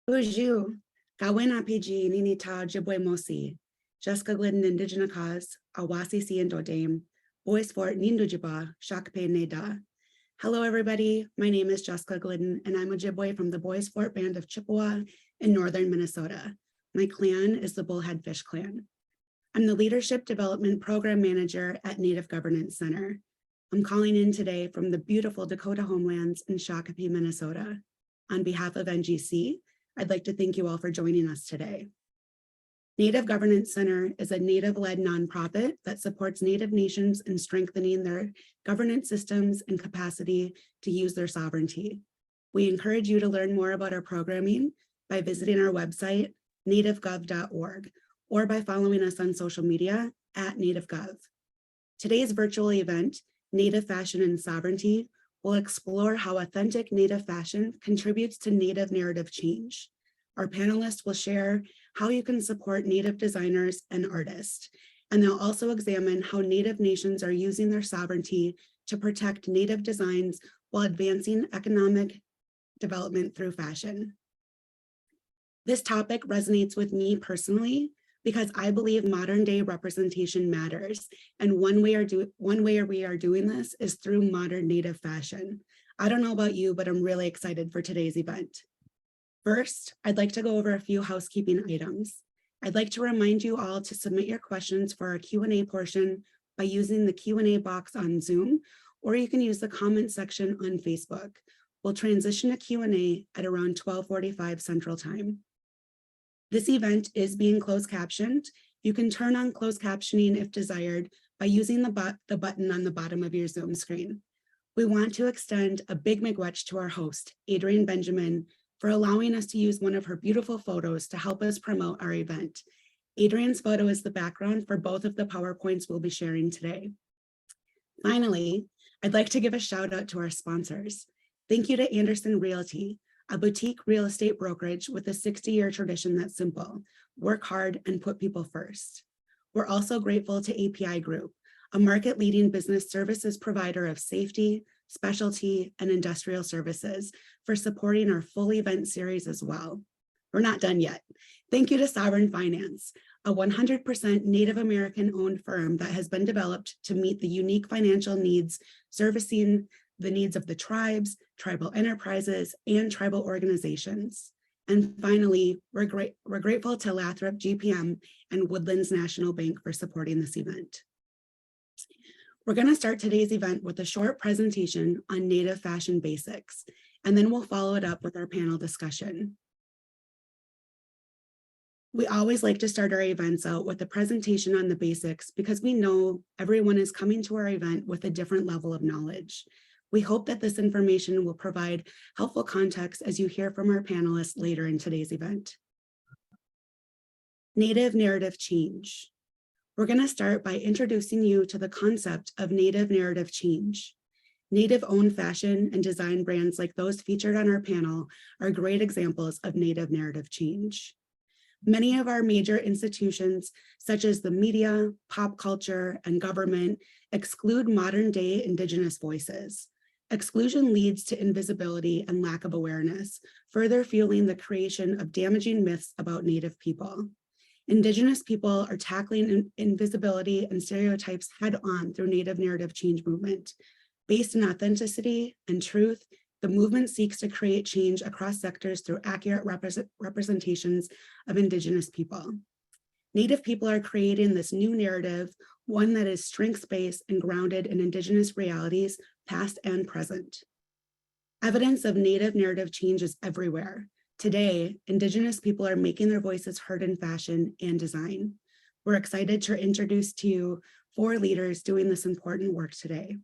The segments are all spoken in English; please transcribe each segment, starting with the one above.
Bonjour, Gawena PG Ninita Jibwe Mosi, Jessica Glidden Indigenous Cause, Awasi Si and Dodame, Boys Fort Nindujiba, Shakpe Neda. Hello, everybody. My name is Jessica Glidden, and I'm a Ojibwe from the Boys Fort Band of Chippewa in northern Minnesota. My clan is the Bullhead Fish Clan. I'm the Leadership Development Program Manager at Native Governance Center. I'm calling in today from the beautiful Dakota homelands in Shakopee, Minnesota. On behalf of NGC, I'd like to thank you all for joining us today. Native Governance Center is a Native-led nonprofit that supports Native nations in strengthening their governance systems and capacity to use their sovereignty. We encourage you to learn more about our programming by visiting our website, nativegov.org, or by following us on social media at NativeGov. Today's virtual event, Native Fashion and Sovereignty, will explore how authentic Native fashion contributes to Native narrative change. Our panelists will share how you can support Native designers and artists, and they'll also examine how Native nations are using their sovereignty to protect Native designs while advancing economic development through fashion. This topic resonates with me personally because I believe modern day representation matters. And one way we are doing this is through modern Native fashion. I don't know about you, but I'm really excited for today's event. First, I'd like to go over a few housekeeping items. I'd like to remind you all to submit your questions for our Q&A portion by using the Q&A box on Zoom, or you can use the comment section on Facebook. We'll transition to Q&A at around 12:45 Central Time. This event is being closed captioned. You can turn on closed captioning if desired by using the button on the bottom of your Zoom screen. We want to extend a big miigwech to our host, Adrienne Benjamin, for allowing us to use one of her beautiful photos to help us promote our event. Adrienne's photo is the background for both of the PowerPoints we'll be sharing today. Finally, I'd like to give a shout out to our sponsors. Thank you to Anderson Realty, a boutique real estate brokerage with a 60-year tradition that's simple: work hard and put people first. We're also grateful to API Group, a market-leading business services provider of safety, specialty, and industrial services, for supporting our full event series as well. We're not done yet. Thank you to Sovereign Finance, a 100% Native American-owned firm that has been developed to meet the unique financial needs servicing the needs of the tribes, tribal enterprises, and tribal organizations. And finally, we're grateful to Lathrop GPM and Woodlands National Bank for supporting this event. We're going to start today's event with a short presentation on Native fashion basics, and then we'll follow it up with our panel discussion. We always like to start our events out with a presentation on the basics because we know everyone is coming to our event with a different level of knowledge. We hope that this information will provide helpful context as you hear from our panelists later in today's event. Native narrative change. We're going to start by introducing you to the concept of Native narrative change. Native-owned fashion and design brands like those featured on our panel are great examples of Native narrative change. Many of our major institutions, such as the media, pop culture, and government, exclude modern-day Indigenous voices. Exclusion leads to invisibility and lack of awareness, further fueling the creation of damaging myths about Native people. Indigenous people are tackling invisibility and stereotypes head-on through Native narrative change movement. Based in authenticity and truth, the movement seeks to create change across sectors through accurate representations of Indigenous people. Native people are creating this new narrative, one that is strengths-based and grounded in Indigenous realities, past and present. Evidence of Native narrative change is everywhere. Today, Indigenous people are making their voices heard in fashion and design. We're excited to introduce to you 4 leaders doing this important work today.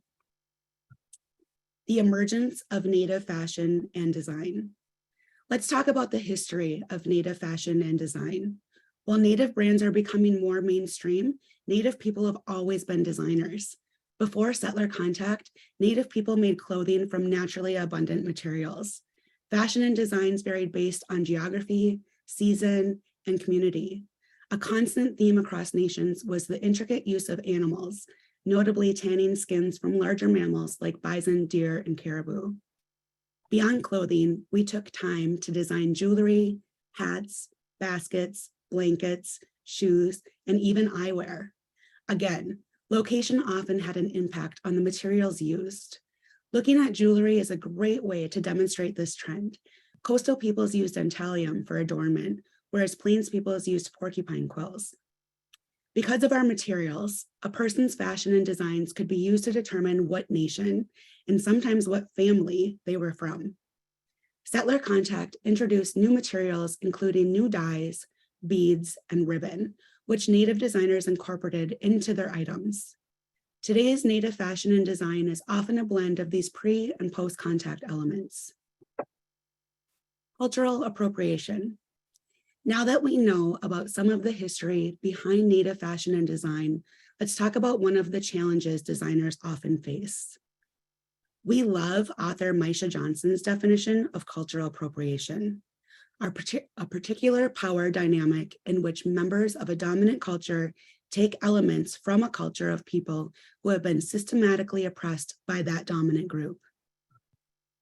The emergence of Native fashion and design. Let's talk about the history of Native fashion and design. While Native brands are becoming more mainstream, Native people have always been designers. Before settler contact, Native people made clothing from naturally abundant materials. Fashion and designs varied based on geography, season, and community. A constant theme across nations was the intricate use of animals, notably tanning skins from larger mammals like bison, deer, and caribou. Beyond clothing, we took time to design jewelry, hats, baskets, blankets, shoes, and even eyewear. Again, location often had an impact on the materials used. Looking at jewelry is a great way to demonstrate this trend. Coastal peoples used dentalium for adornment, whereas Plains peoples used porcupine quills. Because of our materials, a person's fashion and designs could be used to determine what nation and sometimes what family they were from. Settler contact introduced new materials, including new dyes, beads, and ribbon, which Native designers incorporated into their items. Today's Native fashion and design is often a blend of these pre- and post-contact elements. Cultural appropriation. Now that we know about some of the history behind Native fashion and design, let's talk about one of the challenges designers often face. We love author Maisha Johnson's definition of cultural appropriation, a particular power dynamic in which members of a dominant culture take elements from a culture of people who have been systematically oppressed by that dominant group.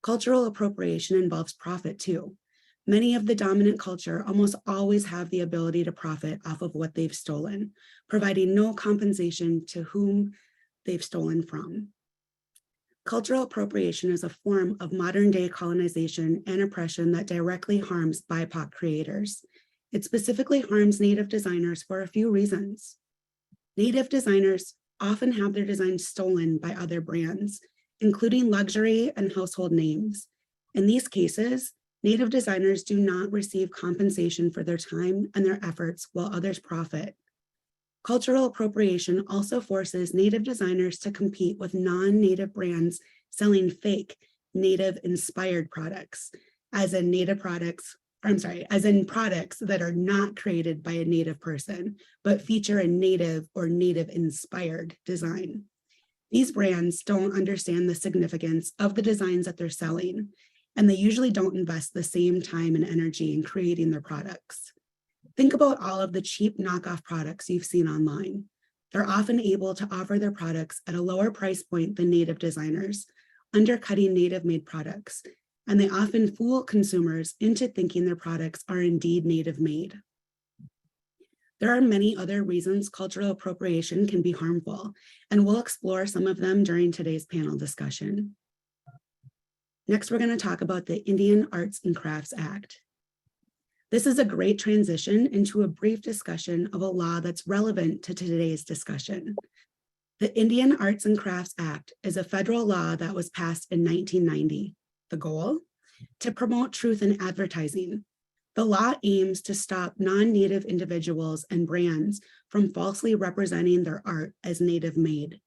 Cultural appropriation involves profit too. Many of the dominant culture almost always have the ability to profit off of what they've stolen, providing no compensation to whom they've stolen from. Cultural appropriation is a form of modern-day colonization and oppression that directly harms BIPOC creators. It specifically harms Native designers for a few reasons. Native designers often have their designs stolen by other brands, including luxury and household names. In these cases, Native designers do not receive compensation for their time and their efforts while others profit. Cultural appropriation also forces Native designers to compete with non-Native brands selling fake Native-inspired products, as in products that are not created by a Native person, but feature a Native or Native-inspired design. These brands don't understand the significance of the designs that they're selling, and they usually don't invest the same time and energy in creating their products. Think about all of the cheap knockoff products you've seen online. They're often able to offer their products at a lower price point than Native designers, undercutting Native-made products, and they often fool consumers into thinking their products are indeed Native-made. There are many other reasons cultural appropriation can be harmful, and we'll explore some of them during today's panel discussion. Next, we're going to talk about the Indian Arts and Crafts Act. This is a great transition into a brief discussion of a law that's relevant to today's discussion. The Indian Arts and Crafts Act is a federal law that was passed in 1990. The goal? To promote truth in advertising. The law aims to stop non-Native individuals and brands from falsely representing their art as Native-made.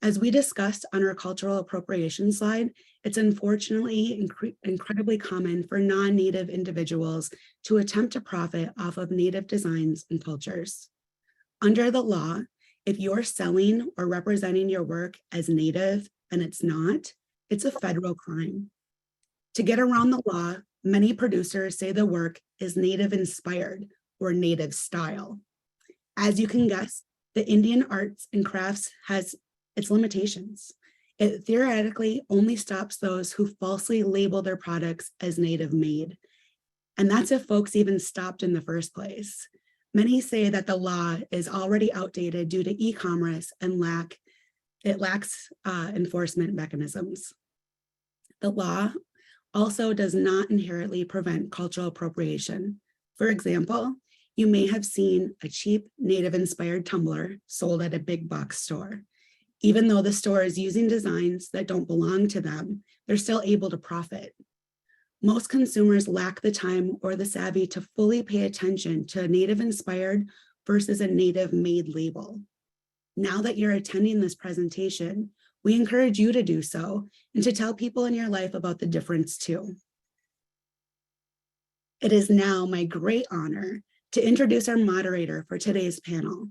As we discussed on our cultural appropriation slide, it's unfortunately incredibly common for non-Native individuals to attempt to profit off of Native designs and cultures. Under the law, if you're selling or representing your work as Native and it's not, it's a federal crime. To get around the law, many producers say the work is Native-inspired or Native style. As you can guess, the Indian Arts and Crafts has its limitations. It theoretically only stops those who falsely label their products as Native-made. And that's if folks even stopped in the first place. Many say that the law is already outdated due to e-commerce and it lacks enforcement mechanisms. The law also does not inherently prevent cultural appropriation. For example, you may have seen a cheap Native-inspired tumbler sold at a big box store. Even though the store is using designs that don't belong to them, they're still able to profit. Most consumers lack the time or the savvy to fully pay attention to a Native-inspired versus a Native-made label. Now that you're attending this presentation, we encourage you to do so and to tell people in your life about the difference too. It is now my great honor to introduce our moderator for today's panel.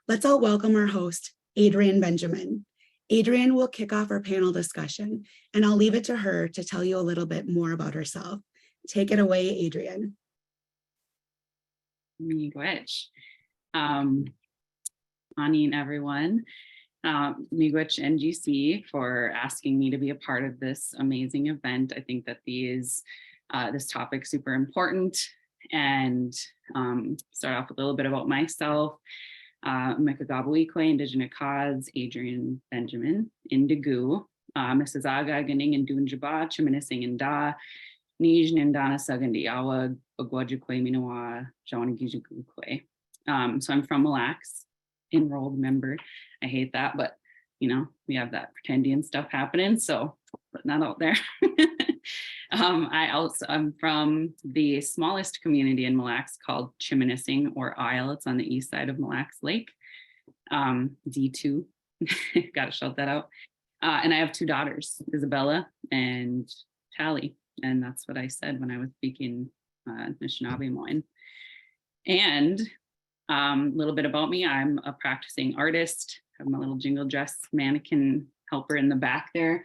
Let's all welcome our host, Adrienne Benjamin. Adrienne will kick off our panel discussion, and I'll leave it to her to tell you a little bit more about herself. Take it away, Adrienne. Miigwech. Anin, everyone. Miigwech NGC for asking me to be a part of this amazing event. I think that this topic is super important, and start off with a little bit about myself. Mekagabawikwe, Indigenous cause, Adrienne Benjamin, Indigu, Mississauga, Ganing and Dunjaba, Chiminising and Da, Nij Nindana Sagandiawa, Bagwajikwe, Minoa, Jawanagijikwe. So I'm from Mille Lacs, enrolled member. I hate that, but you know, we have that pretendian stuff happening, so putting that out there. I'm from the smallest community in Mille Lacs called Chiminising or Isle. It's on the east side of Mille Lacs Lake. D2, gotta shout that out. And I have two daughters, Isabella and Tally. And that's what I said when I was speaking Anishinaabe Moine. And a little bit about me, I'm a practicing artist. I have my little jingle dress mannequin helper in the back there,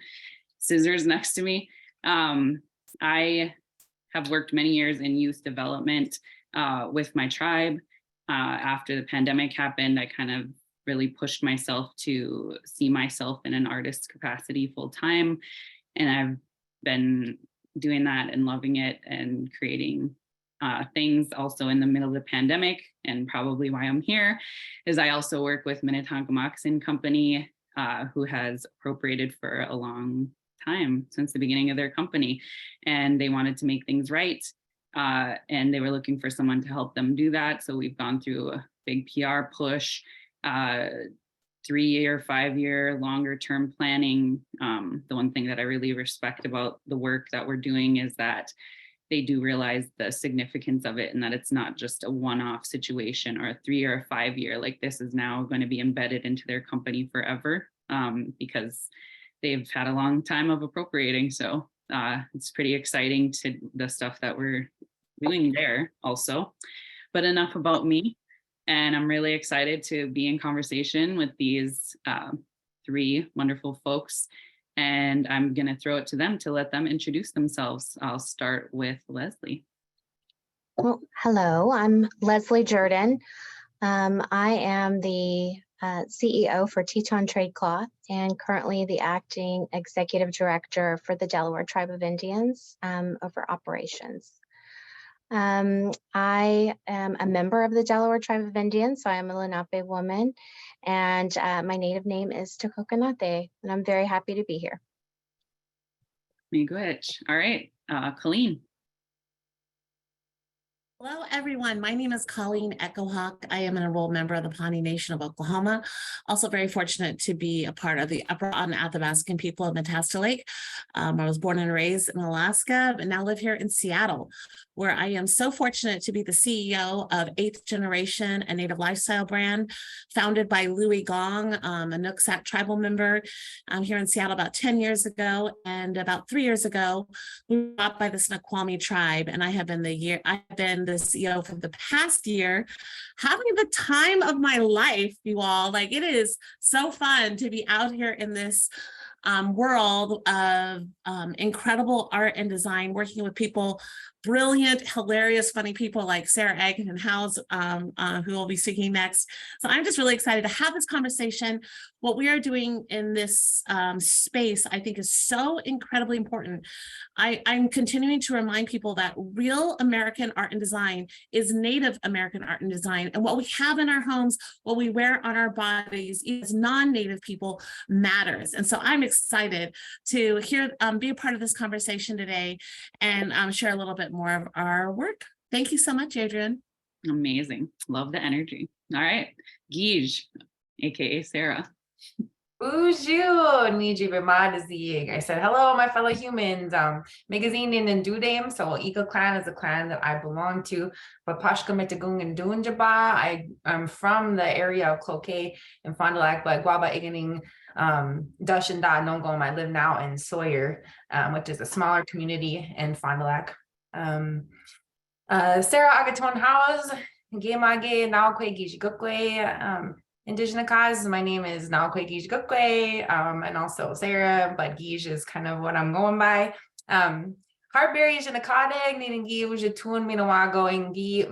scissors next to me. I have worked many years in youth development with my tribe. After the pandemic happened, I kind of really pushed myself to see myself in an artist capacity full time. And I've been doing that and loving it and creating things also in the middle of the pandemic. And probably why I'm here is I also work with Minnetonka Moccasin Company, who has appropriated for a long time since the beginning of their company. And they wanted to make things right. And they were looking for someone to help them do that. So we've gone through a big PR push, 3-year, 5-year, longer term planning. The one thing that I really respect about the work that we're doing is that they do realize the significance of it and that it's not just a one-off situation or a 3 or a 5-year, like this is now going to be embedded into their company forever, because they've had a long time of appropriating. So it's pretty exciting to the stuff that we're doing there also. But enough about me. And I'm really excited to be in conversation with these 3 wonderful folks. And I'm going to throw it to them to let them introduce themselves. I'll start with Leslie. Well, hello, I'm Leslie Jerden. I am the CEO for Teton Trade Cloth and currently the acting executive director for the Delaware Tribe of Indians over operations. I am a member of the Delaware Tribe of Indians, so I am a Lenape woman, and my native name is Tekokanate, and I'm very happy to be here. Miigwech. All right, Colleen. Hello, everyone. My name is Colleen Echohawk. I am an enrolled member of the Pawnee Nation of Oklahoma. Also very fortunate to be a part of the Upper and Athabascan people of Mentasta Lake. I was born and raised in Alaska, but now live here in Seattle, where I am so fortunate to be the CEO of 8th Generation, a native lifestyle brand founded by Louis Gong, a Nooksack tribal member here in Seattle about 10 years ago. And about 3 years ago, we were bought by the Snoqualmie tribe. And I have been the CEO for the past year, having the time of my life, you all. Like, it is so fun to be out here in this world of incredible art and design, working with people, brilliant, hilarious, funny people like Sarah Agaton and House, who will be speaking next. So I'm just really excited to have this conversation. What we are doing in this space, I think, is so incredibly important. I'm continuing to remind people that real American art and design is Native American art and design. And what we have in our homes, what we wear on our bodies as non-Native people matters. And so I'm excited to be a part of this conversation today and share a little bit more of our work. Thank you so much, Adrienne. Amazing. Love the energy. All right. Gij, aka Sarah. Bonjour, Niji Bimadazi. I said, hello, my fellow humans. Magazine in Dudam. So Eagle Clan is a clan that I belong to. But Pashka Metagung and Dunjaba. I'm from the area of Cloquet and Fond du Lac, but Guaba Iganing, Dush and Da Nongom. I live now in Sawyer, which is a smaller community in Fond du Lac. Sarah Agaton House, Gemage, Naokwe Gijigukwe, Indigenous cause. My name is Naokwe Gijigukwe, and also Sarah, but Gij is kind of what I'm going by. Heartberry Jinakadeg, Needing Gi Ujatun Minawago and Gi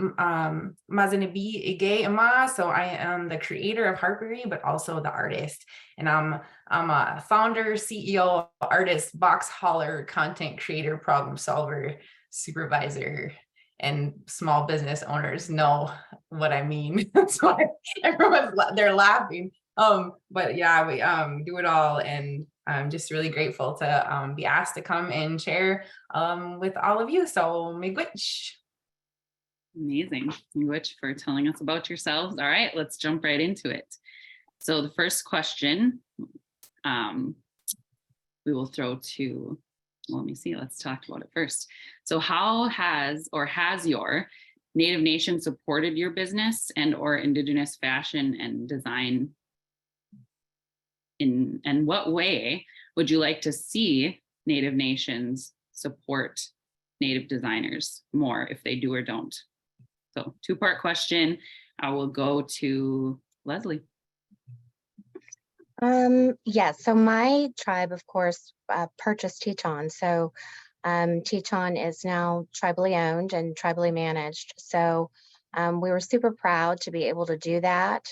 Mazanabi Ige Ama. So I am the creator of Heartberry, but also the artist. And I'm a founder, CEO, artist, box hauler, content creator, problem solver, supervisor, and small business owners know what I mean. That's why they're laughing. But yeah, we do it all, and I'm just really grateful to be asked to come and share with all of you. So miigwech. Amazing. Miigwech for telling us about yourselves. All right, let's jump right into it. So the first question we will throw to, let me see, let's talk about it first. So how has your Native Nation supported your business and or Indigenous fashion and design? And what way would you like to see Native nations support Native designers more, if they do or don't? So two-part question. I will go to Leslie. Yes, so my tribe, of course, purchased Teton. So Teton is now tribally owned and tribally managed. So we were super proud to be able to do that.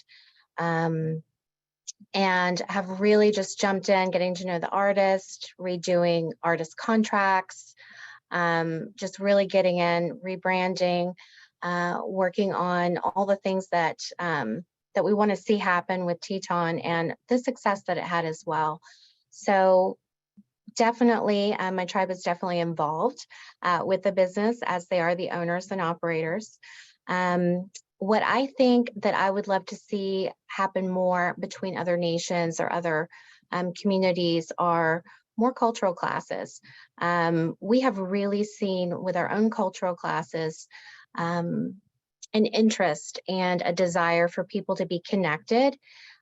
And have really just jumped in, getting to know the artist, redoing artist contracts, just really getting in, rebranding, working on all the things that that we want to see happen with Teton and the success that it had as well. So definitely, my tribe is definitely involved with the business, as they are the owners and operators. What I think that I would love to see happen more between other nations or other communities are more cultural classes. We have really seen with our own cultural classes an interest and a desire for people to be connected.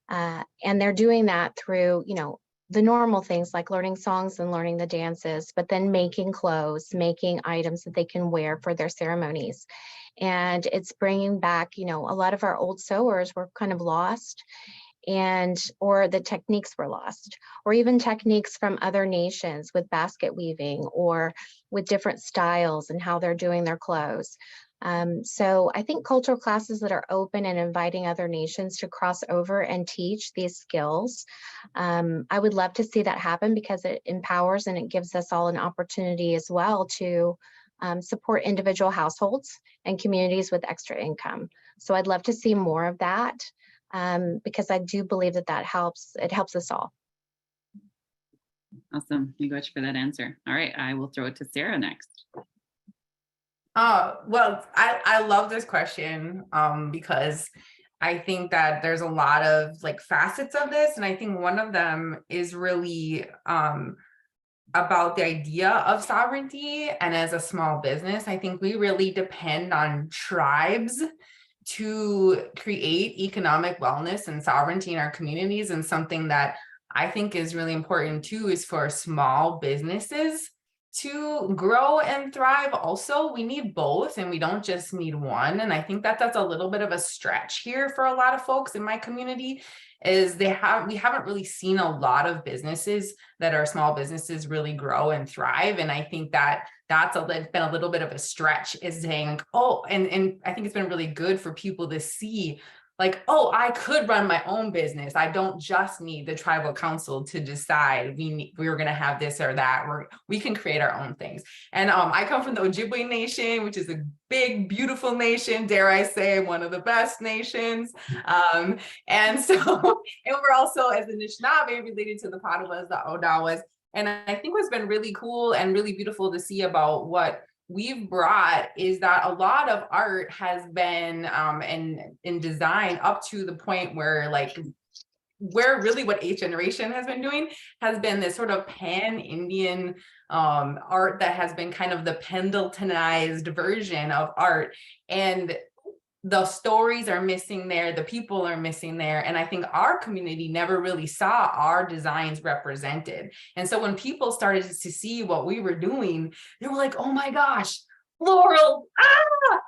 And they're doing that through, you know, the normal things like learning songs and learning the dances, but then making clothes, making items that they can wear for their ceremonies. And it's bringing back, you know, a lot of our old sewers were kind of lost, and or the techniques were lost, or even techniques from other nations with basket weaving or with different styles and how they're doing their clothes. So I think cultural classes that are open and inviting other nations to cross over and teach these skills, I would love to see that happen, because it empowers and it gives us all an opportunity as well to support individual households and communities with extra income. So I'd love to see more of that, because I do believe that that helps. It helps us all. Awesome. Thank you much for that answer. All right, I will throw it to Sarah next. Well, I love this question because I think that there's a lot of like facets of this, and I think one of them is really about the idea of sovereignty. And as a small business, I think we really depend on tribes to create economic wellness and sovereignty in our communities. And something that I think is really important too is for small businesses to grow and thrive. Also, we need both, and we don't just need one. And I think that that's a little bit of a stretch here for a lot of folks in my community, is we haven't really seen a lot of businesses that are small businesses really grow and thrive. And I think that that's been a little bit of a stretch, is saying, oh, and I think it's been really good for people to see, like, oh, I could run my own business. I don't just need the tribal council to decide we're going to have this or that. We can create our own things. And I come from the Ojibwe Nation, which is a big, beautiful nation, dare I say, one of the best nations. And we're also, as Anishinaabe, related to the Padawans, the Odawas. And I think what's been really cool and really beautiful to see about what we've brought is that a lot of art has been in design up to the point where really what 8th generation has been doing has been this sort of pan-Indian art that has been kind of the Pendletonized version of art. And the stories are missing there, the people are missing there. And I think our community never really saw our designs represented. And so when people started to see what we were doing, they were like, oh my gosh, floral,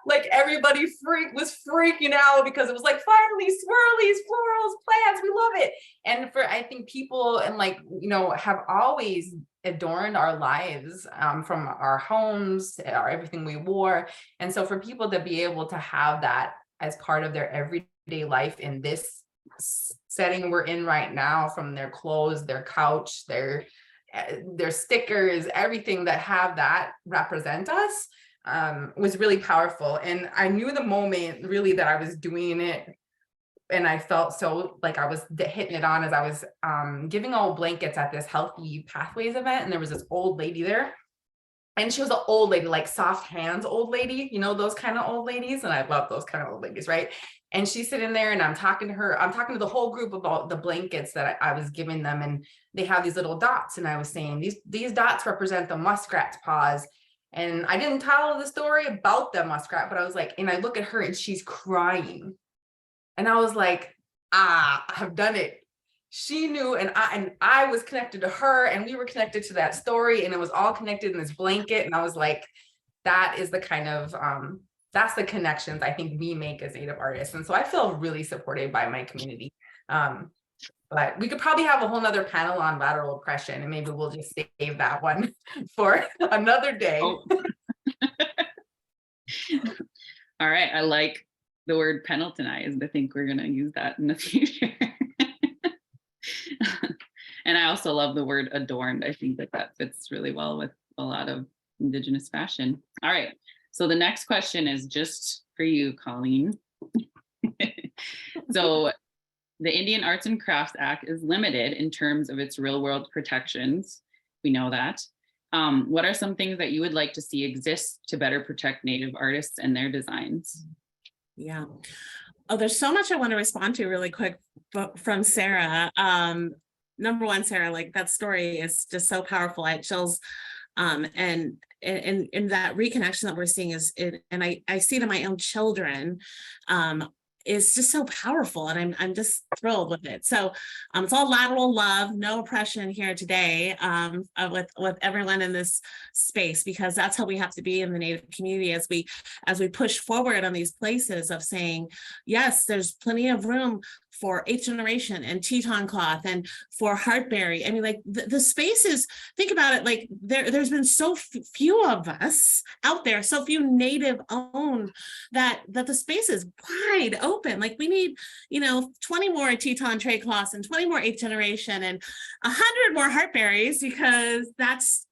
like everybody was freaking out, because it was like, finally, swirlies, florals, plants, we love it. And I think people have always adorned our lives from our homes, everything we wore. And so for people to be able to have that as part of their everyday life in this setting we're in right now, from their clothes, their couch, their stickers, everything that have that represent us, was really powerful. And I knew the moment really that I was doing it, and I felt so like I was hitting it on as I was giving out blankets at this Healthy Pathways event. And there was this old lady there. And she was an old lady, like soft hands old lady, you know, those kind of old ladies. And I love those kind of old ladies, right? And she's sitting there and I'm talking to her. I'm talking to the whole group about the blankets that I was giving them. And they have these little dots. And I was saying, these dots represent the muskrat's paws. And I didn't tell the story about the muskrat, but I was like, and I look at her and she's crying. And I was like, I've done it. She knew, and I was connected to her, and we were connected to that story, and it was all connected in this blanket. And I was like, that is the kind of that's the connections I think we make as Native artists. And so I feel really supported by my community. But we could probably have a whole nother panel on lateral oppression, and maybe we'll just save that one for another day. Oh. All right, I like the word penaltinize. I think we're going to use that in the future. And I also love the word adorned. I think that fits really well with a lot of Indigenous fashion. All right, so the next question is just for you, Colleen. So the Indian Arts and Crafts Act is limited in terms of its real world protections. We know that. What are some things that you would like to see exist to better protect Native artists and their designs? Yeah. Oh, there's so much I want to respond to really quick from Sarah. Number one, Sarah, like that story is just so powerful. I had chills. And that reconnection that we're seeing and I see it in my own children, is just so powerful, and I'm just thrilled with it. So it's all lateral love, no oppression here today, with everyone in this space, because that's how we have to be in the Native community as we push forward on these places of saying, yes, there's plenty of room for 8th generation and Teton cloth and for heartberry. I mean, like the spaces, think about it, like there's been so few of us out there, so few Native owned, that the space is wide open. Like we need, 20 more Teton trade cloths and 20 more 8th generation and 100 more heartberries, because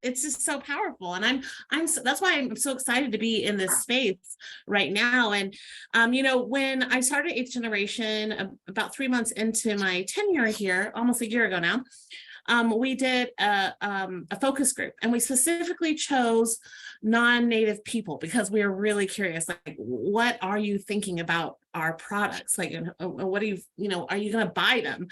it's just so powerful. And that's why I'm so excited to be in this space right now. And when I started 8th generation about 3 months into my tenure here, almost a year ago now, we did a focus group, and we specifically chose non-Native people because we were really curious, like, what are you thinking about our products? Like, what are you going to buy them?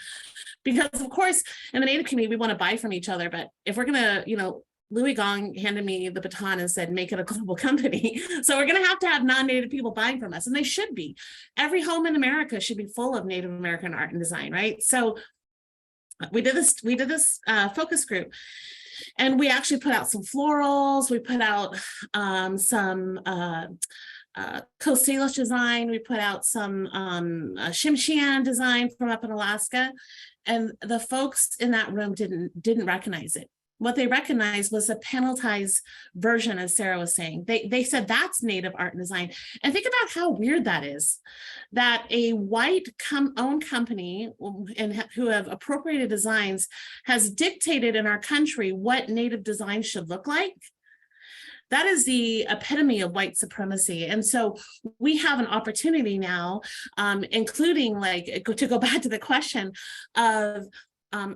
Because of course, in the Native community, we want to buy from each other, but if we're going to, Louis Gong handed me the baton and said, make it a global company. So we're going to have non-Native people buying from us, and they should be. Every home in America should be full of Native American art and design, right? So we did this focus group, and we actually put out some florals. We put out some Coast Salish design. We put out some Shimshian design from up in Alaska, and the folks in that room didn't recognize it. What they recognized was a penalized version, as Sarah was saying. They said that's Native art and design. And think about how weird that is, that a white owned company and who have appropriated designs has dictated in our country what Native design should look like. That is the epitome of white supremacy. And so we have an opportunity now, including, like, to go back to the question of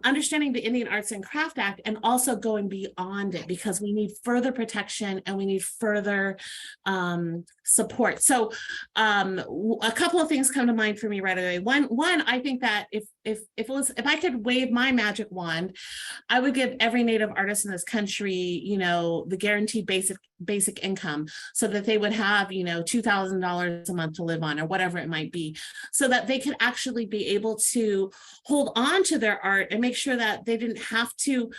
understanding the Indian Arts and Craft Act, and also going beyond it, because we need further protection and we need further support. So a couple of things come to mind for me right away. One, I think that if I could wave my magic wand, I would give every Native artist in this country, the guaranteed basic income, so that they would have, $2,000 a month to live on, or whatever it might be, so that they could actually be able to hold on to their art and make sure that they didn't have to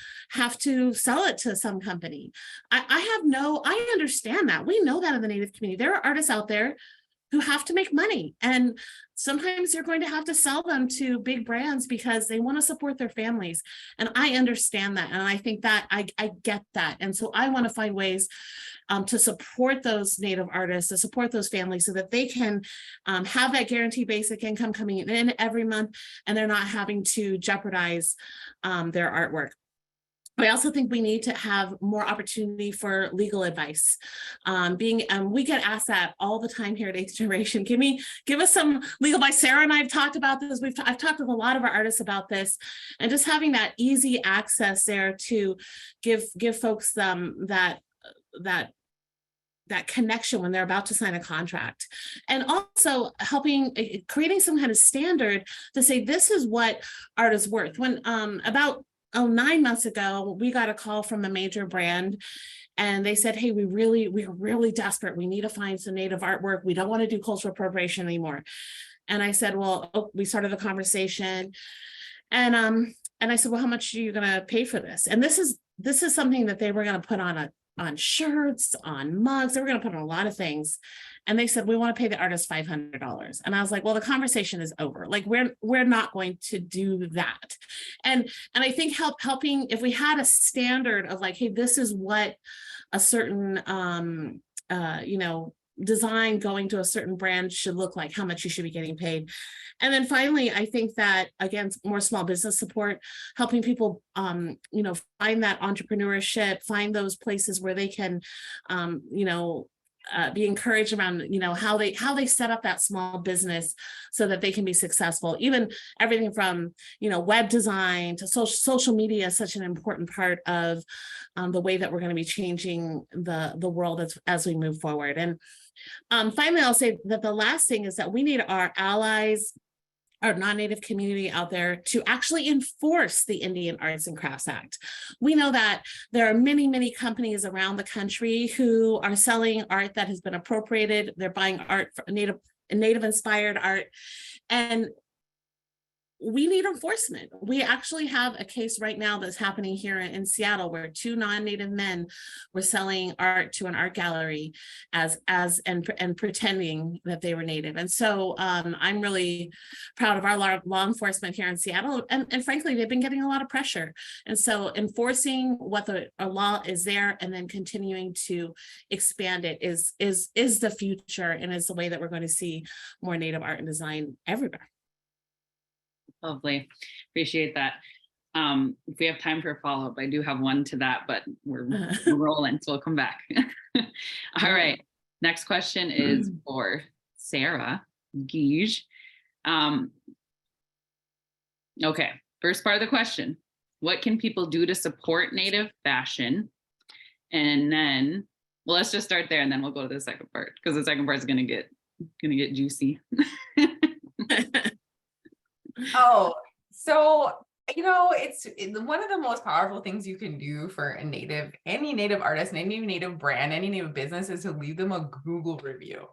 sell it to some company. I understand that. We know that in the Native community. There are artists out there who have to make money, and sometimes they're going to have to sell them to big brands because they want to support their families. And I understand that. And I think that I get that. And so I want to find ways to support those Native artists, to support those families, so that they can have that guaranteed basic income coming in every month, and they're not having to jeopardize their artwork. I also think we need to have more opportunity for legal advice. We get asked that all the time here at Eighth Generation. Give us some legal advice. Sarah and I have talked about this. I've talked with a lot of our artists about this, and just having that easy access there to give folks that connection when they're about to sign a contract, and also creating some kind of standard to say this is what art is worth. When about 9 months ago, we got a call from a major brand, and they said, hey, we're really desperate. We need to find some Native artwork. We don't want to do cultural appropriation anymore. And I said, well, we started the conversation, and I said, well, how much are you going to pay for this? And this is something that they were going to put on shirts, on mugs. They were going to put on a lot of things. And they said, we want to pay the artist $500. And I was like, well, the conversation is over. Like, we're not going to do that. And I think helping, if we had a standard of like, hey, this is what a certain, design going to a certain brand should look like, how much you should be getting paid. And then finally, I think that, again, more small business support, helping people, find that entrepreneurship, find those places where they can, be encouraged around, how they set up that small business so that they can be successful. Even everything from, web design to social media is such an important part of the way that we're going to be changing the world as we move forward. And finally, I'll say that the last thing is that we need our allies, our non-Native community out there to actually enforce the Indian Arts and Crafts Act. We know that there are many, many companies around the country who are selling art that has been appropriated. They're buying art, Native inspired art, and we need enforcement. We actually have a case right now that's happening here in Seattle where 2 non-Native men were selling art to an art gallery and pretending that they were Native. And so I'm really proud of our law enforcement here in Seattle. And frankly, they've been getting a lot of pressure. And so enforcing what the law is there and then continuing to expand it is the future, and is the way that we're going to see more Native art and design everywhere. Lovely. Appreciate that. If we have time for a follow-up, I do have one to that, but we're rolling, so we'll come back. All right. Next question is for Sarah Gige. Okay. First part of the question. What can people do to support Native fashion? And then, well, let's just start there and then we'll go to the second part, because the second part is gonna get juicy. Oh, so, it's one of the most powerful things you can do for any Native artist, any Native brand, any Native business is to leave them a Google review.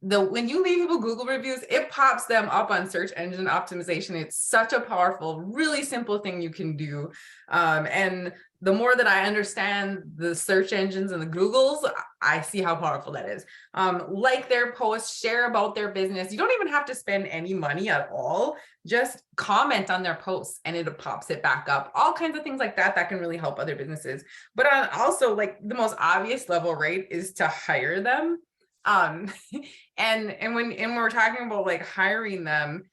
When you leave people Google reviews, it pops them up on search engine optimization. It's such a powerful, really simple thing you can do. And the more that I understand the search engines and the Googles, I see how powerful that is. Like their posts, share about their business. You don't even have to spend any money at all. Just comment on their posts and it pops it back up. All kinds of things like that can really help other businesses. But also, like, the most obvious level, right, is to hire them. And when we're talking about like hiring them,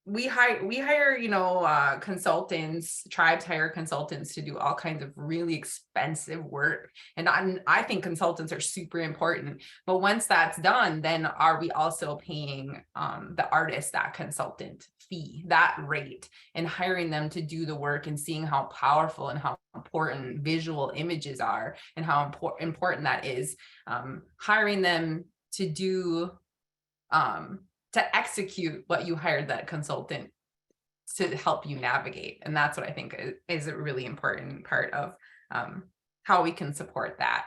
we hire consultants. Tribes hire consultants to do all kinds of really expensive work, and I think consultants are super important. But once that's done, then are we also paying the artist that consultant fee, that rate, and hiring them to do the work and seeing how powerful and how important visual images are and how important that is, hiring them to do to execute what you hired that consultant to help you navigate. And that's what I think is a really important part of how we can support that.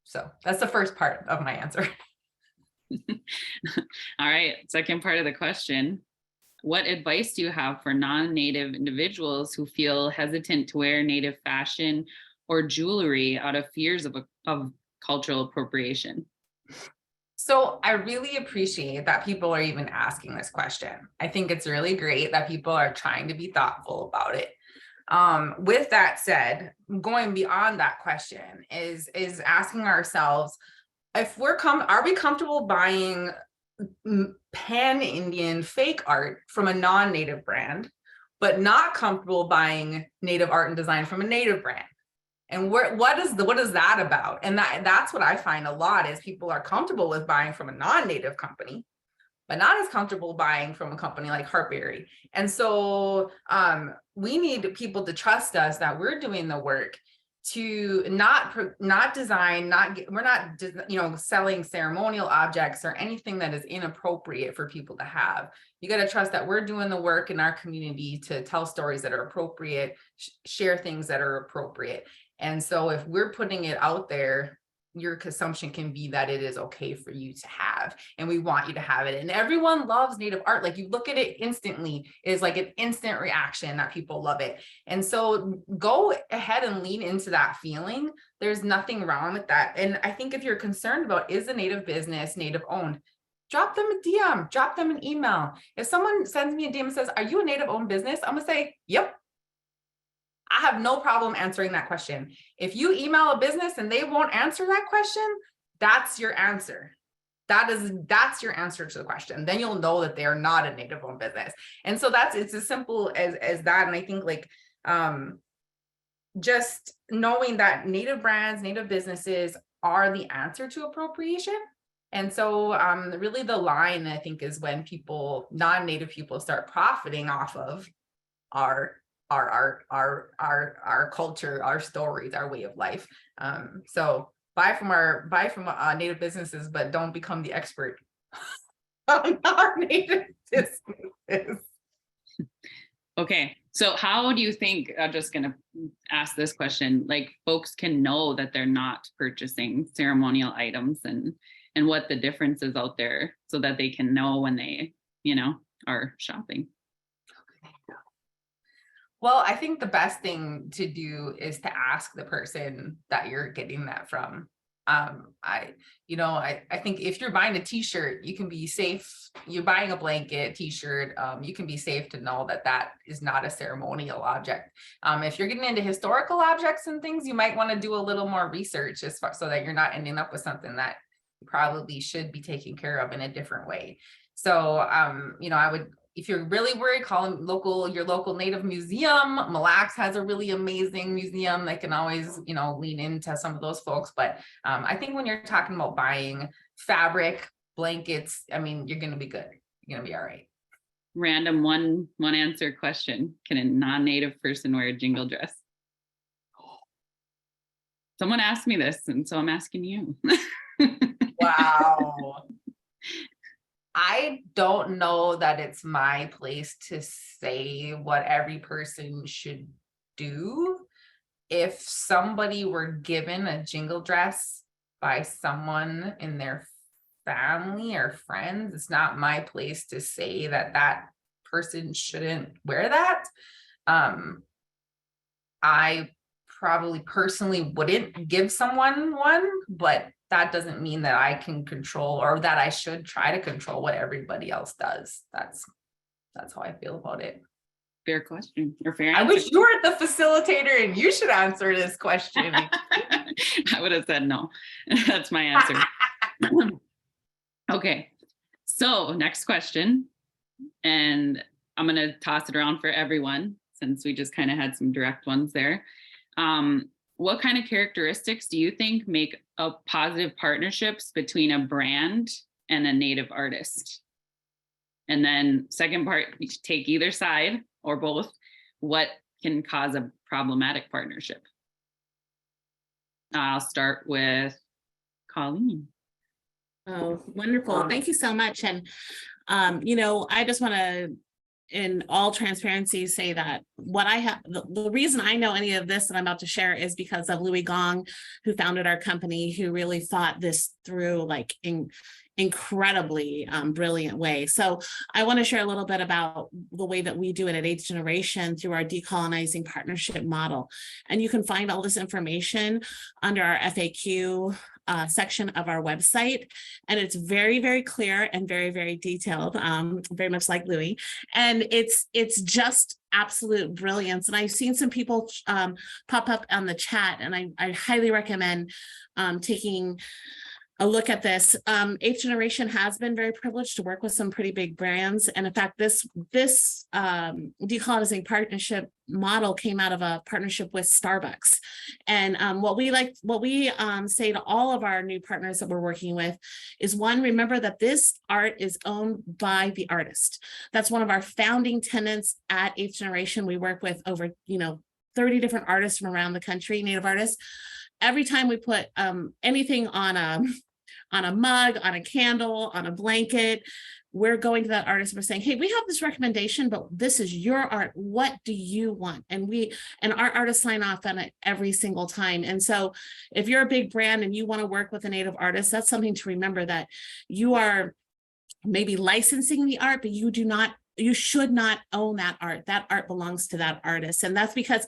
So that's the first part of my answer. All right, second part of the question. What advice do you have for non-Native individuals who feel hesitant to wear Native fashion or jewelry out of fears of cultural appropriation? So I really appreciate that people are even asking this question. I think it's really great that people are trying to be thoughtful about it. With that said, going beyond that question is asking ourselves, if are we comfortable buying pan-Indian fake art from a non-Native brand? but not comfortable buying Native art and design from a Native brand. And what is that about? And that's what I find a lot is people are comfortable with buying from a non-Native company, but not as comfortable buying from a company like Heartberry. And so we need people to trust us that we're doing the work to not design, we're not selling ceremonial objects or anything that is inappropriate for people to have. You got to trust that we're doing the work in our community to tell stories that are appropriate, share things that are appropriate. And so if we're putting it out there, your consumption can be that it is okay for you to have, and we want you to have it. And everyone loves Native art. Like you look at it instantly, it is like an instant reaction that people love it. And so go ahead and lean into that feeling. There's nothing wrong with that. And I think if you're concerned about, is a Native business Native owned, drop them a DM, drop them an email. If someone sends me a DM and says, are you a Native owned business? I'm gonna say, yep. I have no problem answering that question. If you email a business and they won't answer that question, that's your answer. That's your answer to the question. Then you'll know that they are not a Native owned business. And so it's as simple as that. And I think like just knowing that Native brands, Native businesses are the answer to appropriation. And so really the line, I think, is when people, non-Native people, start profiting off of our culture, our stories, our way of life. So buy from Native businesses, but don't become the expert on our Native businesses. Okay, so how do you think, I'm just gonna ask this question, like folks can know that they're not purchasing ceremonial items and what the difference is out there so that they can know when they, are shopping? Well, I think the best thing to do is to ask the person that you're getting that from. I think if you're buying a t-shirt, you can be safe. You're buying a blanket, t-shirt, you can be safe to know that that is not a ceremonial object. If you're getting into historical objects and things, you might want to do a little more research so that you're not ending up with something that you probably should be taken care of in a different way. So, I would, if you're really worried, call your local Native museum. Mille Lacs has a really amazing museum. They can always, lean into some of those folks. But I think when you're talking about buying fabric, blankets, you're going to be good. You're going to be all right. Random one answer question. Can a non-Native person wear a jingle dress? Someone asked me this, and so I'm asking you. Wow. I don't know that it's my place to say what every person should do. If somebody were given a jingle dress by someone in their family or friends, it's not my place to say that that person shouldn't wear that. I probably personally wouldn't give someone one, but that doesn't mean that I can control or that I should try to control what everybody else does. That's how I feel about it. Fair question or fair answer. I wish you were the facilitator and you should answer this question. I would have said no. That's my answer. Okay, so next question, and I'm going to toss it around for everyone since we just kind of had some direct ones there. What kind of characteristics do you think make up positive partnerships between a brand and a Native artist? And then second part, take either side or both. What can cause a problematic partnership? I'll start with Colleen. Oh, wonderful. Thank you so much. And, I just want to, in all transparency, say that what I have, the reason I know any of this that I'm about to share is because of Louis Gong, who founded our company, who really thought this through like in incredibly brilliant way. So I want to share a little bit about the way that we do it at Eighth Generation through our decolonizing partnership model. And you can find all this information under our FAQ section of our website. And it's very, very clear and very, very detailed, very much like Louis. And it's just absolute brilliance. And I've seen some people pop up on the chat, and I highly recommend taking a look at this. Eighth Generation has been very privileged to work with some pretty big brands. And in fact, this decolonizing partnership model came out of a partnership with Starbucks. And what we say to all of our new partners that we're working with is, one, remember that this art is owned by the artist. That's one of our founding tenets at Eighth Generation. We work with over, 30 different artists from around the country, Native artists. Every time we put anything on a mug, on a candle, on a blanket, we're going to that artist, we're saying, hey, we have this recommendation, but this is your art. What do you want? And our artists sign off on it every single time. And so if you're a big brand and you want to work with a Native artist, that's something to remember, that you are maybe licensing the art, but you should not own that art. That art belongs to that artist. And that's because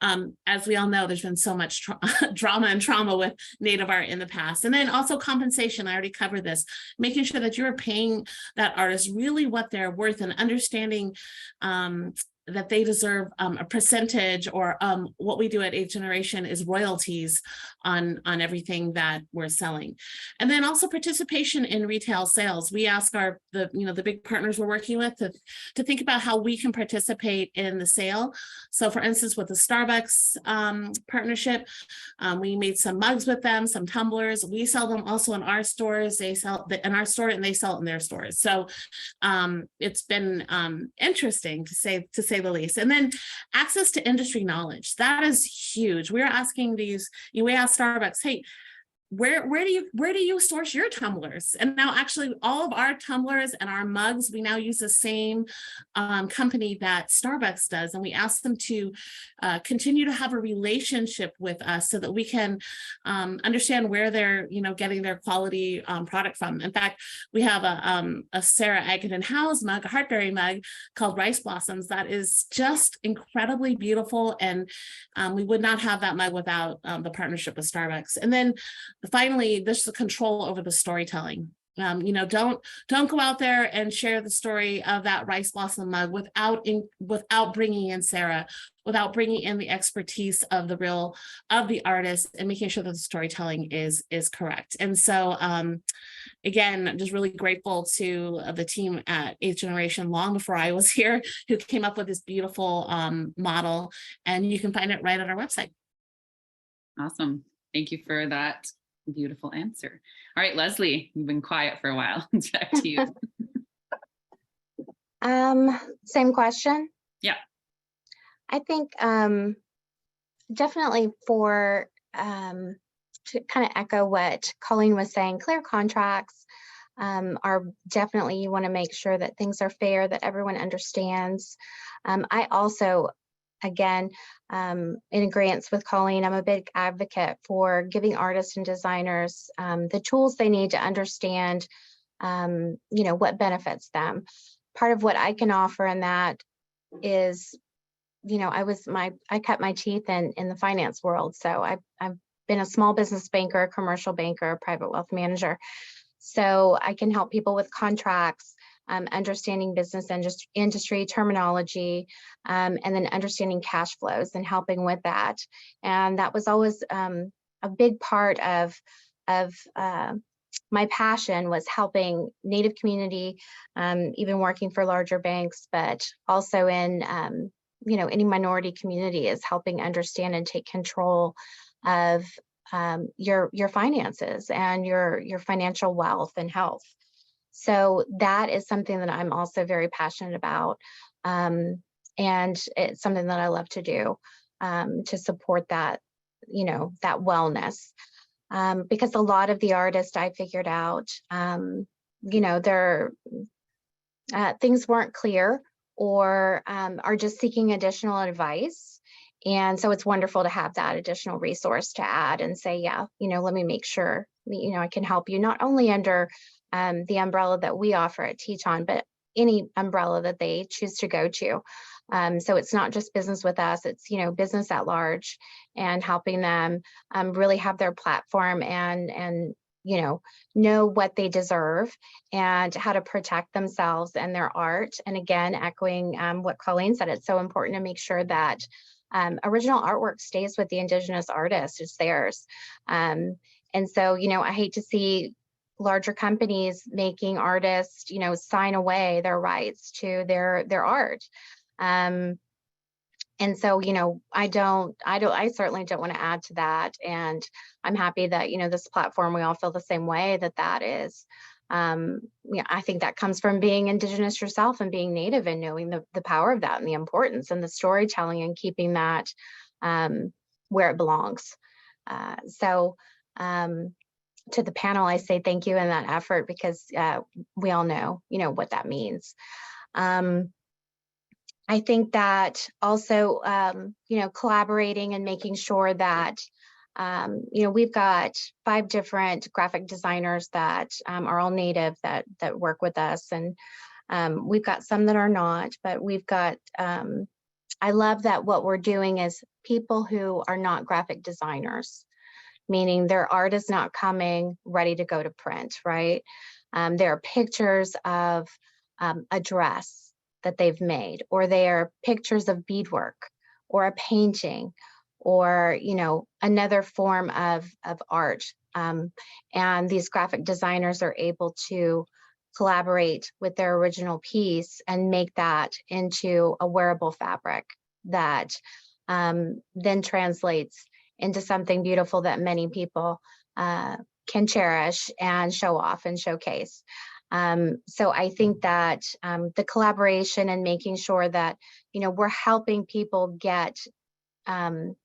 as we all know, there's been so much drama and trauma with Native art in the past. And then also compensation, I already covered this, making sure that you're paying that artist really what they're worth, and understanding that they deserve a percentage, or what we do at Eighth Generation is royalties on everything that we're selling. And then also participation in retail sales. We ask the big partners we're working with to think about how we can participate in the sale. So for instance, with the Starbucks partnership, we made some mugs with them, some tumblers. We sell them also in our stores. They sell in our store and they sell it in their stores. So it's been interesting to say the least. And then access to industry knowledge. That is huge. We're asking we ask Starbucks, hey, where do you source your tumblers? And now actually all of our tumblers and our mugs, we now use the same company that Starbucks does. And we ask them to continue to have a relationship with us so that we can understand where they're, getting their quality product from. In fact, we have a Sarah Agaton House mug, a Heartberry mug called Rice Blossoms that is just incredibly beautiful. And we would not have that mug without the partnership with Starbucks. And then finally, there's the control over the storytelling. Don't go out there and share the story of that rice blossom mug without bringing in Sarah, without bringing in the expertise of the artist, and making sure that the storytelling is correct. And so, again, I'm just really grateful to the team at Eighth Generation, long before I was here, who came up with this beautiful model, and you can find it right on our website. Awesome. Thank you for that beautiful answer. All right, Leslie, you've been quiet for a while. Back to you. Same question. Yeah. I think definitely to kind of echo what Colleen was saying, clear contracts are definitely, you want to make sure that things are fair, that everyone understands. I also, again, in agreement with Colleen, I'm a big advocate for giving artists and designers the tools they need to understand, what benefits them. Part of what I can offer in that is, I cut my teeth in the finance world. So I've been a small business banker, a commercial banker, a private wealth manager. So I can help people with contracts, understanding business industry terminology, and then understanding cash flows and helping with that. And that was always a big part of my passion, was helping Native community, even working for larger banks, but also in any minority community, is helping understand and take control of your finances and your financial wealth and health. So that is something that I'm also very passionate about. And it's something that I love to do to support that, that wellness. Because a lot of the artists I figured out, their things weren't clear, or are just seeking additional advice. And so it's wonderful to have that additional resource to add and say, yeah, let me make sure, I can help you not only under the umbrella that we offer at Teton, but any umbrella that they choose to go to. So it's not just business with us, it's, business at large, and helping them really have their platform and know what they deserve and how to protect themselves and their art. And again, echoing what Colleen said, it's so important to make sure that original artwork stays with the Indigenous artist, it's theirs. And And so, I hate to see larger companies making artists, sign away their rights to their art. And so, I certainly don't want to add to that. And I'm happy that, this platform, we all feel the same way, that is, I think that comes from being Indigenous yourself and being Native and knowing the power of that and the importance and the storytelling and keeping that where it belongs. To the panel, I say thank you in that effort, because we all know, what that means. I think that also, collaborating and making sure that, we've got 5 different graphic designers that are all Native that work with us. And we've got some that are not, but we've got, I love that what we're doing is people who are not graphic designers, meaning their art is not coming ready to go to print, right? There are pictures of a dress that they've made, or they are pictures of beadwork or a painting, or another form of art. And these graphic designers are able to collaborate with their original piece and make that into a wearable fabric that then translates into something beautiful that many people can cherish and show off and showcase. So I think that the collaboration and making sure that, we're helping people get, get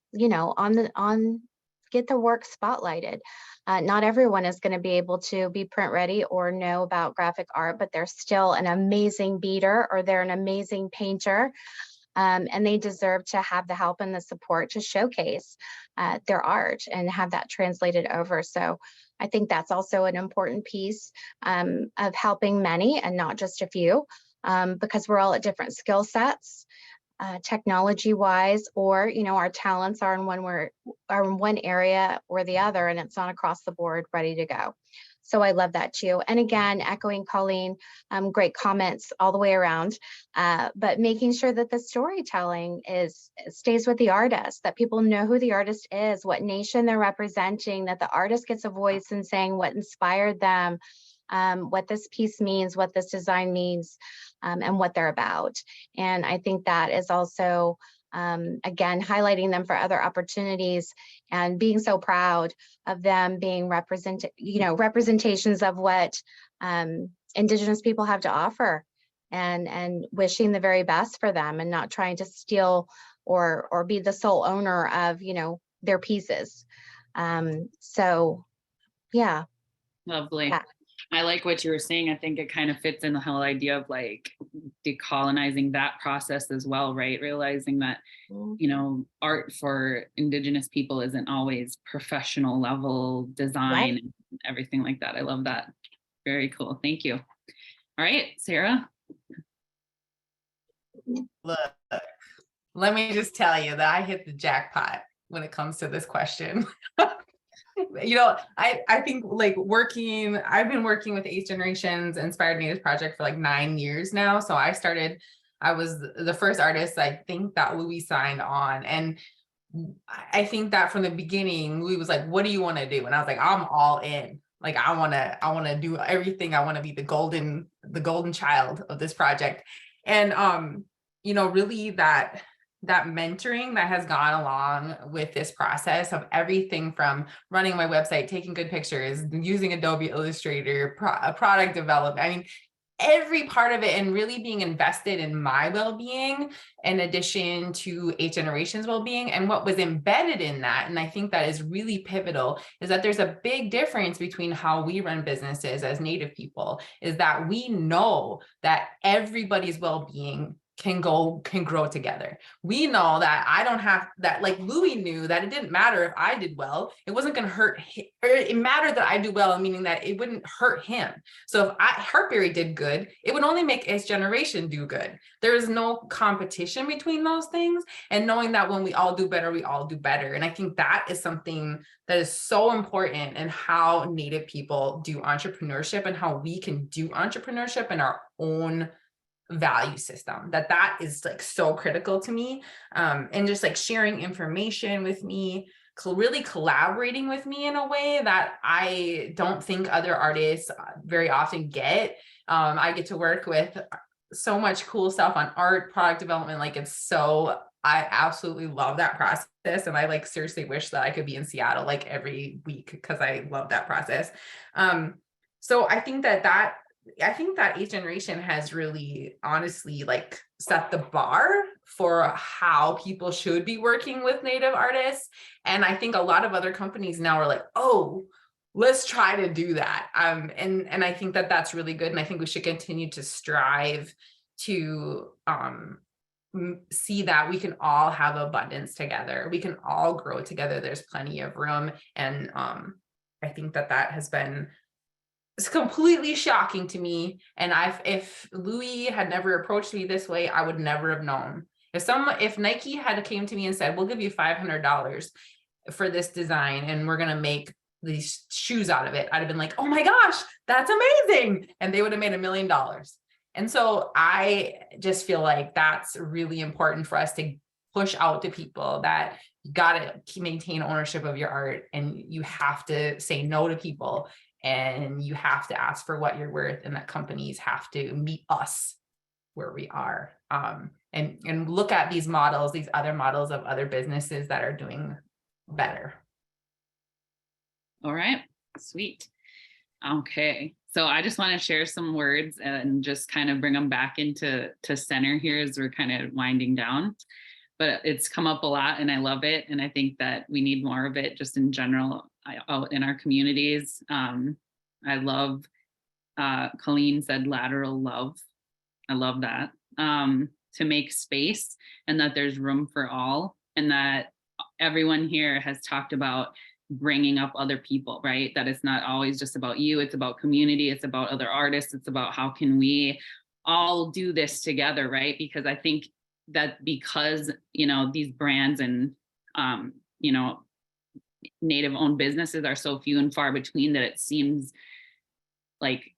their work spotlighted. Not everyone is going to be able to be print ready or know about graphic art, but they're still an amazing beader, or they're an amazing painter. And they deserve to have the help and the support to showcase their art and have that translated over. So I think that's also an important piece of helping many and not just a few, because we're all at different skill sets, technology wise, or our talents are in one area or the other, and it's not across the board ready to go. So I love that too. And again, echoing Colleen, great comments all the way around, but making sure that the storytelling stays with the artist, that people know who the artist is, what nation they're representing, that the artist gets a voice in saying what inspired them, what this piece means, what this design means, and what they're about. And I think that is also, again, highlighting them for other opportunities and being so proud of them being representations of what Indigenous people have to offer, and wishing the very best for them, and not trying to steal or be the sole owner of, their pieces. So yeah. Lovely. Yeah. I like what you were saying. I think it kind of fits in the whole idea of like decolonizing that process as well, right? Realizing that, art for Indigenous people isn't always professional level design, right, and everything like that. I love that. Very cool. Thank you. All right, Sarah. Look, let me just tell you that I hit the jackpot when it comes to this question. I think like I've been working with 8th Generations Inspired Natives Project for like 9 years now. So I was the first artist, I think, that Louis signed on. And I think that from the beginning, Louis was like, what do you want to do? And I was like, I'm all in. Like, I want to do everything. I want to be the golden child of this project. And, really that mentoring that has gone along with this process of everything from running my website, taking good pictures, using Adobe Illustrator, product development. I mean, every part of it, and really being invested in my well-being in addition to 8th Generations well-being. And what was embedded in that, and I think that is really pivotal, is that there's a big difference between how we run businesses as Native people, is that we know that everybody's well-being can grow together. We know that I don't have that, like Louis knew that it didn't matter if I did well, it wasn't going to hurt him, or it mattered that I do well, meaning that it wouldn't hurt him. So if Heartberry did good, it would only make his generation do good. There is no competition between those things, and knowing that when we all do better, we all do better. And I think that is something that is so important in how Native people do entrepreneurship, and how we can do entrepreneurship in our own value system. That is like so critical to me, and just like sharing information with me. really collaborating with me in a way that I don't think other artists very often get. I get to work with so much cool stuff on art, product development. Like I absolutely love that process. And I like seriously wish that I could be in Seattle like every week because I love that process. So I think that eighth generation has really honestly like set the bar for how people should be working with Native artists. And I think a lot of other companies now are like, oh, let's try to do that. And I think that that's really good. And I think we should continue to strive to see that we can all have abundance together. We can all grow together. There's plenty of room. And I think that has been, it's completely shocking to me. And if Louis had never approached me this way, I would never have known. If Nike had came to me and said, we'll give you $500 for this design and we're going to make these shoes out of it, I'd have been like, oh my gosh, that's amazing. And they would have made $1 million. And so I just feel like that's really important for us to push out to people that you got to maintain ownership of your art and you have to say no to people and you have to ask for what you're worth and that companies have to meet us where we are. And look at these models, these other models of other businesses that are doing better. All right, sweet. Okay, so I just want to share some words and just kind of bring them back into center here as we're kind of winding down. But it's come up a lot and I love it. And I think that we need more of it just in general out in our communities. I love, Colleen said lateral love. I love that. To make space and that there's room for all and that everyone here has talked about bringing up other people, right? That it's not always just about you, it's about community, it's about other artists, it's about how can we all do this together, right? Because I think that because, these brands and, Native owned businesses are so few and far between that it seems like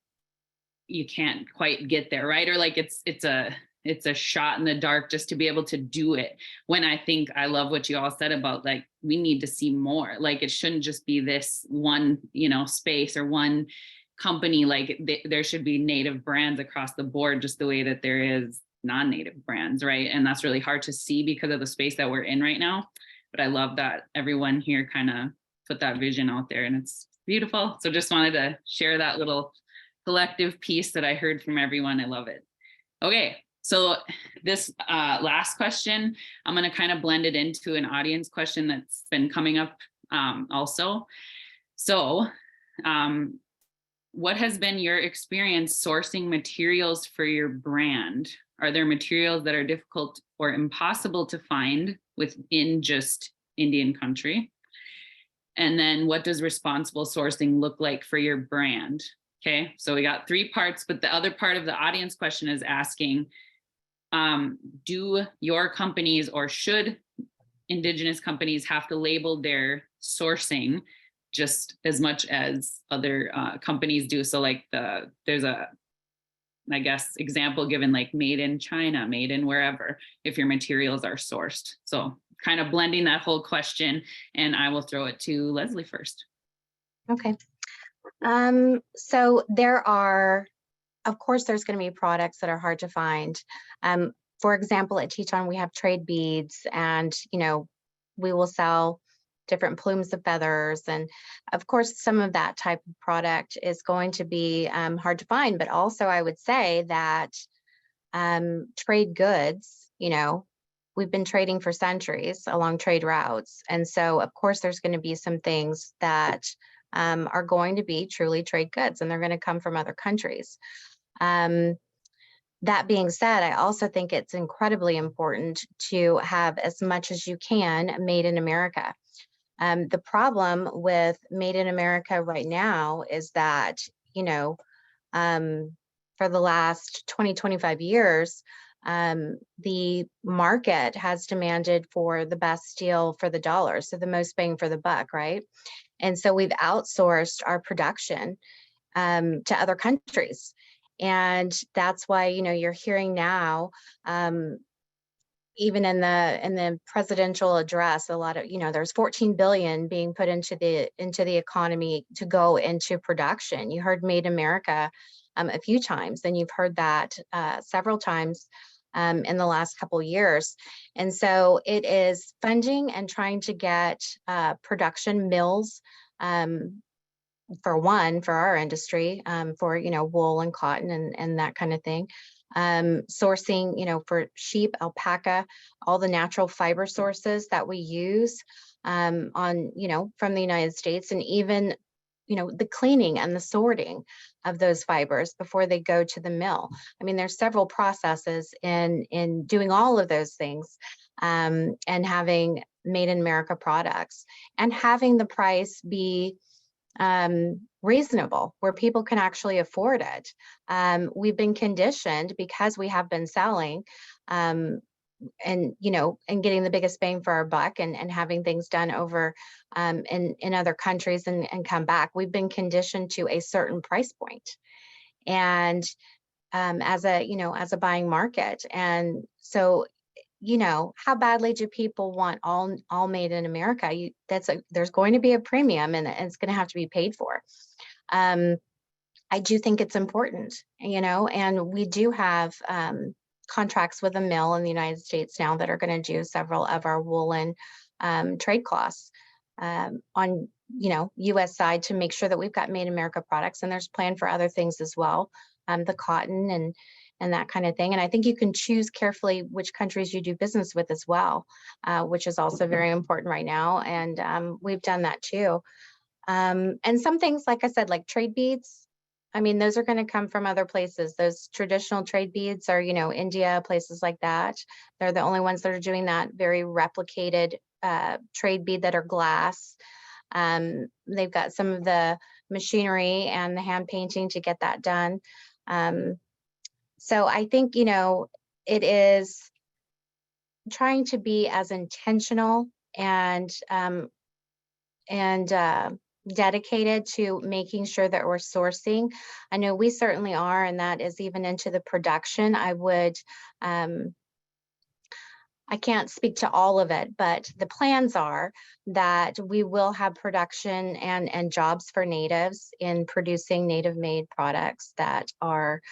you can't quite get there, right? Or like it's a shot in the dark just to be able to do it. When I think I love what you all said about like, we need to see more. Like it shouldn't just be this one, space or one company. Like there should be Native brands across the board, just the way that there is non-Native brands, right? And that's really hard to see because of the space that we're in right now. But I love that everyone here kind of put that vision out there and it's beautiful. So just wanted to share that little collective piece that I heard from everyone. I love it. Okay. So this last question, I'm going to kind of blend it into an audience question that's been coming up also. So what has been your experience sourcing materials for your brand? Are there materials that are difficult or impossible to find within just Indian country? And then what does responsible sourcing look like for your brand? Okay, so we got 3 parts, but the other part of the audience question is asking, do your companies or should Indigenous companies have to label their sourcing just as much as other companies do? So like there's a, I guess, example given like made in China, made in wherever, if your materials are sourced. So kind of blending that whole question, and I will throw it to Leslie first. Okay. So there are, of course, there's going to be products that are hard to find. For example, at Teton, we have trade beads and, we will sell different plumes of feathers. And of course, some of that type of product is going to be hard to find. But also I would say that trade goods, we've been trading for centuries along trade routes. And so, of course, there's going to be some things that are going to be truly trade goods, and they're going to come from other countries. That being said, I also think it's incredibly important to have as much as you can made in America. The problem with made in America right now is that, for the last 20, 25 years, the market has demanded for the best deal for the dollar, so the most bang for the buck, right? And so we've outsourced our production to other countries. And that's why, you're hearing now even in the presidential address, a lot of, there's 14 billion being put into the economy to go into production. You heard Made in America a few times, and you've heard that several times in the last couple of years. And so it is funding and trying to get production mills, for our industry, for, wool and cotton and that kind of thing. Sourcing, for sheep, alpaca, all the natural fiber sources that we use from the United States, and even, the cleaning and the sorting of those fibers before they go to the mill. I mean, there's several processes in doing all of those things, and having Made in America products and having the price be reasonable where people can actually afford it. We've been conditioned, because we have been selling and getting the biggest bang for our buck, and having things done over in other countries and come back. We've been conditioned to a certain price point, and as a buying market. And so, how badly do people want all made in America? There's going to be a premium, and it's going to have to be paid for. I do think it's important, and we do have contracts with a mill in the United States now that are going to do several of our woolen trade cloths on U.S. side, to make sure that we've got Made in America products. And there's plan for other things as well, the cotton and that kind of thing. And I think you can choose carefully which countries you do business with as well, which is also very important right now. And we've done that too. And some things, like I said, like trade beads, I mean, those are going to come from other places. Those traditional trade beads are, India, places like that. They're the only ones that are doing that very replicated trade bead that are glass. They've got some of the machinery and the hand painting to get that done. So I think, it is trying to be as intentional and dedicated to making sure that we're sourcing. I know we certainly are, and that is even into the production. I can't speak to all of it, but the plans are that we will have production and jobs for natives in producing native made products that are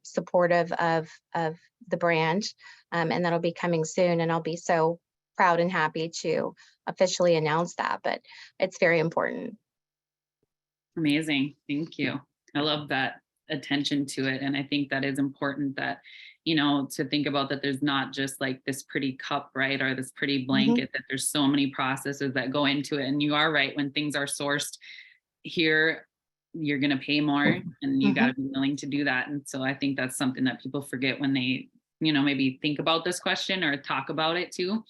supportive of the brand, and that'll be coming soon. And I'll be so proud and happy to officially announce that, but it's very important. Amazing. Thank you. I love that attention to it. And I think that is important, that, to think about that there's not just like this pretty cup, right? Or this pretty blanket, that there's so many processes that go into it. And you are right, when things are sourced here, you're going to pay more, and you got to be willing to do that. And so I think that's something that people forget when they, maybe think about this question or talk about it too.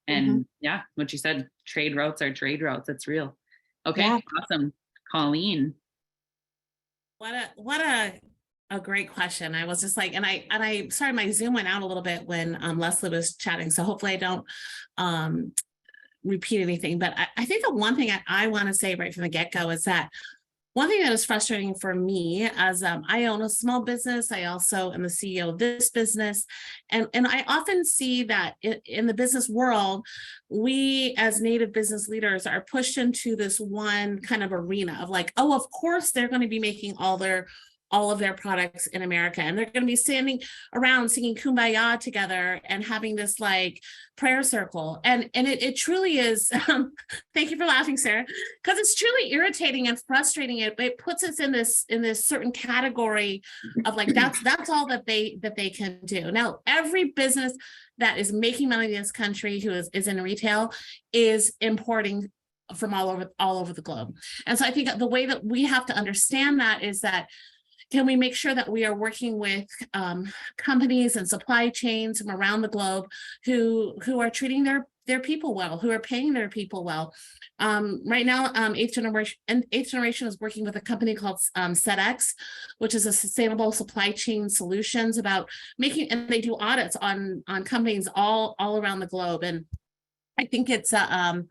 And yeah, what you said, trade routes are trade routes. It's real. Okay. Yeah. Awesome. Colleen. What a great question. I was just like, and I sorry, my Zoom went out a little bit when Leslie was chatting. So hopefully I don't repeat anything, but I think the one thing I want to say right from the get-go is that one thing that is frustrating for me, as I own a small business, I also am the CEO of this business. And I often see that in the business world, we as Native business leaders are pushed into this one kind of arena of like, oh, of course, they're going to be making all of their products in America. And they're going to be standing around singing Kumbaya together and having this like prayer circle. And it truly is, thank you for laughing, Sarah, because it's truly irritating and frustrating. It puts us in this certain category of like, that's all that they can do. Now, every business that is making money in this country who is in retail is importing from all over the globe. And so I think the way that we have to understand that is that, can we make sure that we are working with companies and supply chains from around the globe who are treating their people well, who are paying their people well? Right now, Eighth Generation is working with a company called SetX, which is a sustainable supply chain solutions about making, and they do audits on companies all around the globe. And I think it's I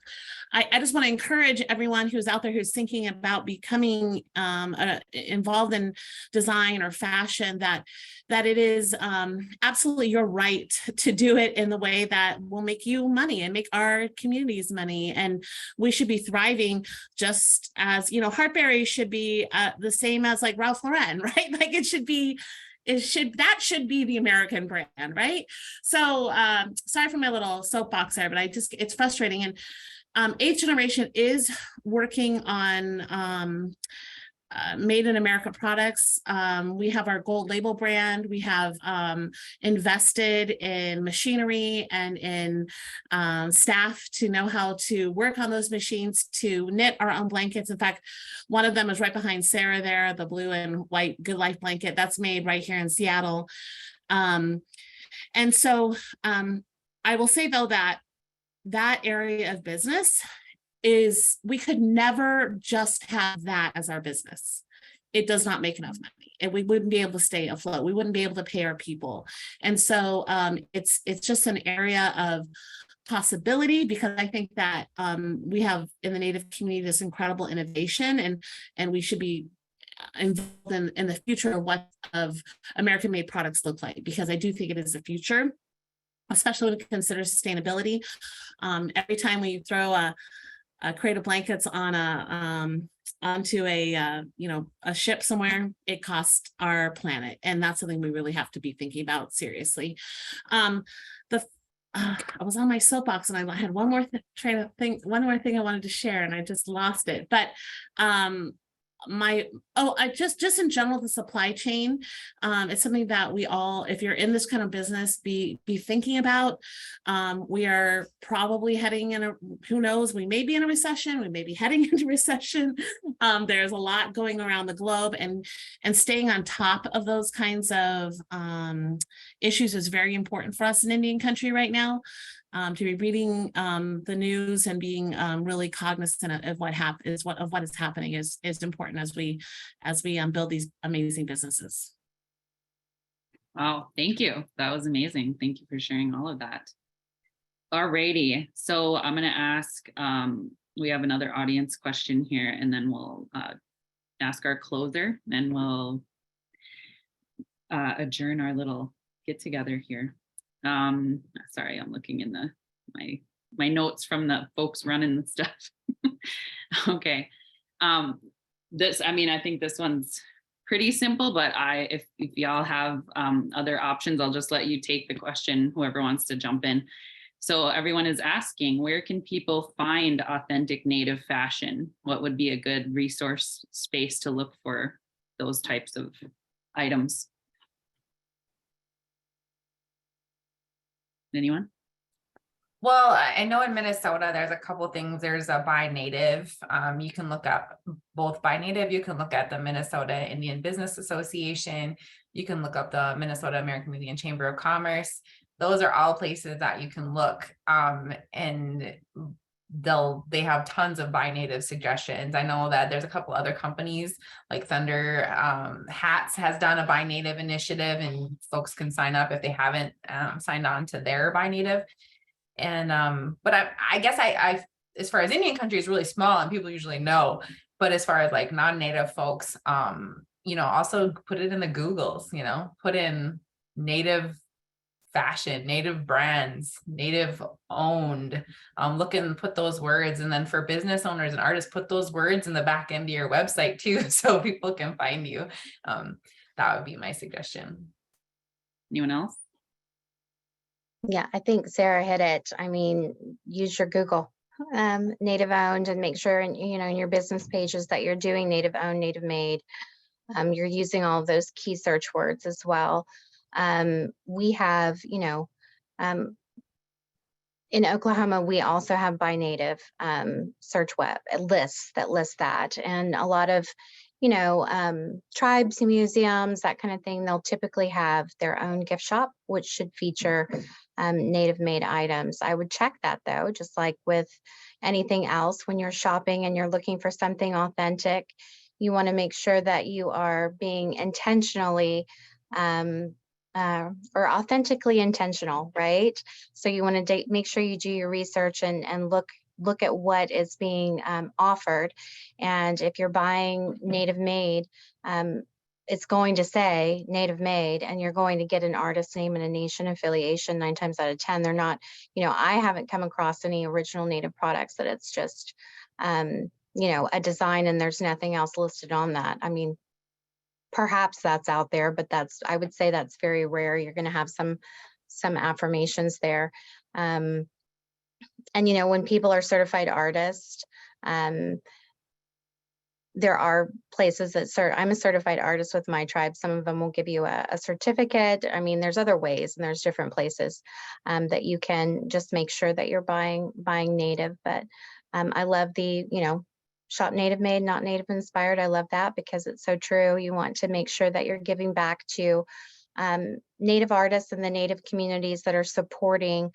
just want to encourage everyone who's out there who's thinking about becoming involved in design or fashion that it is absolutely your right to do it in the way that will make you money and make our communities money. And we should be thriving just as, Heartberry should be the same as like Ralph Lauren, right? Like that should be the American brand, right? So sorry for my little soapbox there, but it's frustrating. And eighth generation is working on made in America products. We have our gold label brand. We have invested in machinery and in staff to know how to work on those machines to knit our own blankets. In fact, one of them is right behind Sarah there, the blue and white Good Life blanket that's made right here in Seattle. And so I will say though that area of business is we could never just have that as our business. It does not make enough money and we wouldn't be able to stay afloat. We wouldn't be able to pay our people. And so it's just an area of possibility because I think that we have in the Native community this incredible innovation and we should be involved in the future of what of American made products look like, because I do think it is the future, especially when we consider sustainability. Every time we throw a crate of blankets on onto a ship somewhere, it costs our planet, and that's something we really have to be thinking about seriously. I was on my soapbox and I had one more thing I wanted to share, and I just lost it. But just in general, the supply chain, it's something that we all, if you're in this kind of business, be thinking about. We are probably heading in who knows, we may be in a recession, we may be heading into recession. There's a lot going around the globe, and staying on top of those kinds of issues is very important for us in Indian country right now. To be reading the news and being really cognizant of what is happening is important as we build these amazing businesses. Wow, thank you. That was amazing. Thank you for sharing all of that. Alrighty, so I'm going to ask. We have another audience question here, and then we'll ask our closer, and we'll adjourn our little get together here. Sorry, I'm looking in my notes from the folks running the stuff. Okay. I think this one's pretty simple, but if y'all have other options, I'll just let you take the question, whoever wants to jump in. So everyone is asking, where can people find authentic Native fashion? What would be a good resource space to look for those types of items? Anyone? Well, I know in Minnesota, there's a couple things. There's a Buy Native. You can look up both Buy Native. You can look at the Minnesota Indian Business Association. You can look up the Minnesota American Indian Chamber of Commerce. Those are all places that you can look, and they have tons of Buy Native suggestions. I know that there's a couple other companies like Thunder Hats has done a Buy Native initiative, and folks can sign up if they haven't signed on to their Buy Native. And but I guess I as far as Indian country is really small and people usually know, but as far as like non-Native folks, also put it in the Googles, put in Native fashion, Native brands, Native owned, put those words. And then for business owners and artists, put those words in the back end of your website too, so people can find you. That would be my suggestion. Anyone else? Yeah, I think Sarah hit it. I mean, use your Google Native owned, and make sure in your business pages that you're doing Native owned, Native made. You're using all of those key search words as well. We have, in Oklahoma, we also have Buy Native search web lists that list that, and a lot of tribes, museums, that kind of thing, they'll typically have their own gift shop, which should feature Native made items. I would check that though, just like with anything else, when you're shopping and you're looking for something authentic, you want to make sure that you are being intentionally or authentically intentional, right? So you want to make sure you do your research and look at what is being offered. And if you're buying native made, it's going to say native made, and you're going to get an artist name and a nation affiliation 9 times out of 10. They're not, I haven't come across any original native products that it's just, a design and there's nothing else listed on that. I mean, perhaps that's out there, but I would say that's very rare. You're going to have some affirmations there. And, when people are certified artists, there are places that I'm a certified artist with my tribe. Some of them will give you a certificate. I mean, there's other ways and there's different places that you can just make sure that you're buying native. But I love the, shop native made, not native inspired. I love that because it's so true. You want to make sure that you're giving back to native artists and the native communities that are supporting,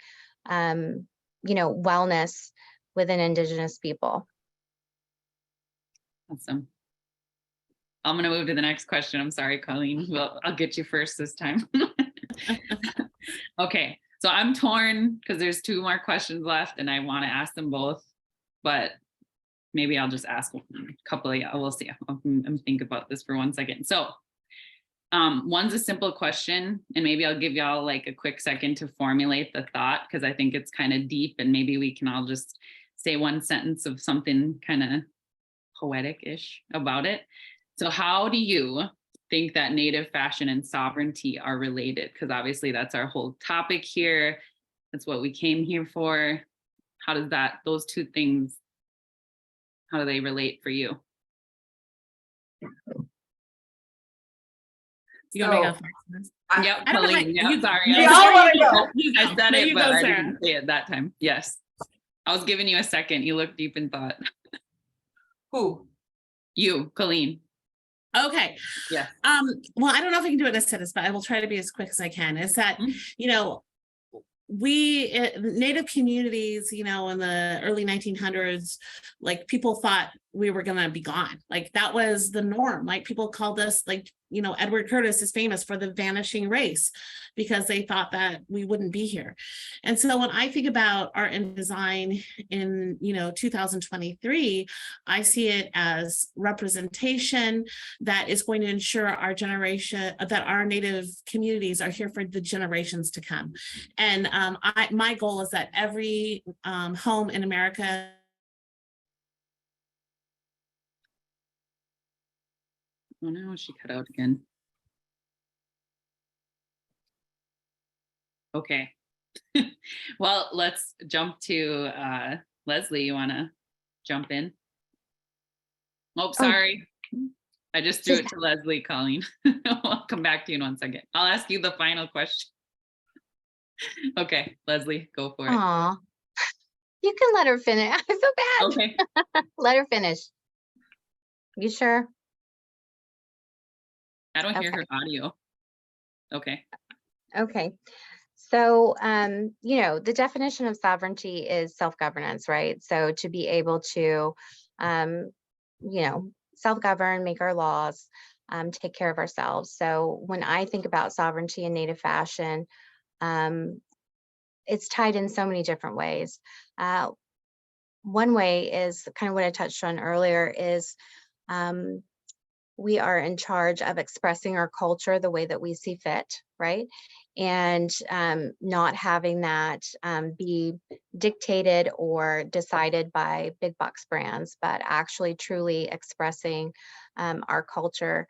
wellness within Indigenous people. Awesome. I'm going to move to the next question. I'm sorry, Colleen. Well, I'll get you first this time. Okay. So I'm torn because there's 2 more questions left and I want to ask them both, but maybe I'll just ask a couple of you. We'll see. I'll think about this for 1 second. So one's a simple question, and maybe I'll give y'all like a quick second to formulate the thought because I think it's kind of deep, and maybe we can all just say 1 sentence of something kind of poetic-ish about it. So how do you think that Native fashion and sovereignty are related? Because obviously that's our whole topic here. That's what we came here for. How does those 2 things, how do they relate for you? You want me to go first? Yep, I don't know Colleen. if Yeah, sorry. You all want to go. I said No, it, you but go, I Sarah. didn't say it that time. Yes. I was giving you a second. You looked deep in thought. Who? You, Colleen. Okay. Yeah. Well, I don't know if I can do it in a sentence, but I will try to be as quick as I can. Is that, Native communities, in the early 1900s, like people thought we were going to be gone. Like that was the norm. Like people called us, like, Edward Curtis is famous for the vanishing race because they thought that we wouldn't be here. And so when I think about art and design in, 2023, I see it as representation that is going to ensure our generation, that our Native communities are here for the generations to come. And my goal is that every home in America. Oh no, she cut out again. Okay. Well, let's jump to Leslie. You want to jump in? Oh, sorry. I just threw it to Leslie, Colleen. I'll come back to you in 1 second. I'll ask you the final question. Okay, Leslie, go for it. Aw, you can let her finish. I feel bad. Okay. Let her finish. You sure? I don't hear her audio. Okay. Okay. So, the definition of sovereignty is self-governance, right? So to be able to, self-govern, make our laws, take care of ourselves. So when I think about sovereignty in Native fashion, it's tied in so many different ways. One way is kind of what I touched on earlier is we are in charge of expressing our culture the way that we see fit, right? And not having that be dictated or decided by big box brands, but actually truly expressing our culture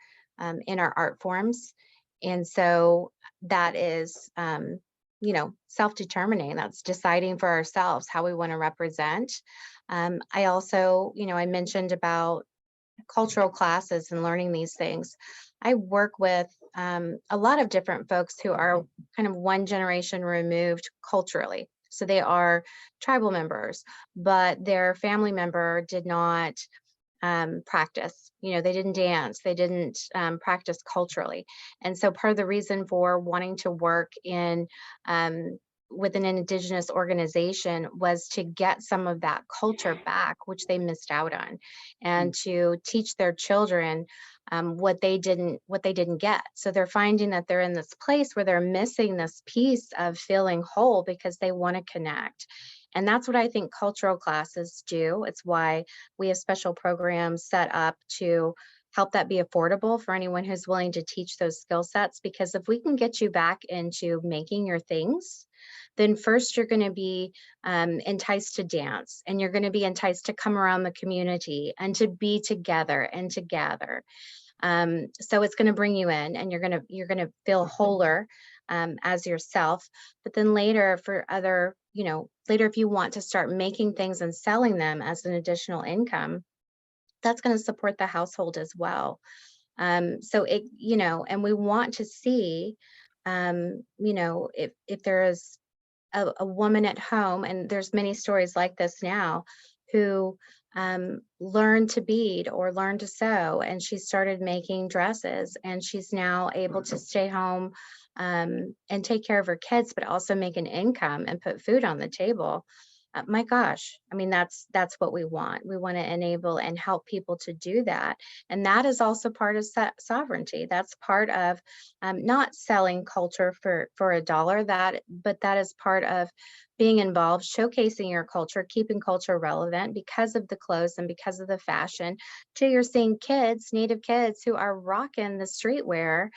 in our art forms. And so that is, self-determining. That's deciding for ourselves how we want to represent. I also, I mentioned about cultural classes and learning these things. I work with a lot of different folks who are kind of 1 generation removed culturally. So they are tribal members, but their family member did not practice. They didn't dance, they didn't practice culturally. And so part of the reason for wanting to work in with an Indigenous organization was to get some of that culture back, which they missed out on, and to teach their children what they didn't get. So they're finding that they're in this place where they're missing this piece of feeling whole because they want to connect. And that's what I think cultural classes do. It's why we have special programs set up to help that be affordable for anyone who's willing to teach those skill sets. Because if we can get you back into making your things, then first you're going to be enticed to dance, and you're going to be enticed to come around the community and to be together and to gather. So it's going to bring you in, and you're going to feel wholer as yourself. But then later, for other, later if you want to start making things and selling them as an additional income, that's going to support the household as well. So it, and we want to see, if there is a woman at home, and there's many stories like this now, who learned to bead or learned to sew, and she started making dresses, and she's now able to stay home and take care of her kids, but also make an income and put food on the table. My gosh, I mean, that's what we want. We want to enable and help people to do that. And that is also part of sovereignty. That's part of not selling culture for $1, but that is part of being involved, showcasing your culture, keeping culture relevant because of the clothes and because of the fashion. Too, you're seeing kids, Native kids, who are rocking the streetwear,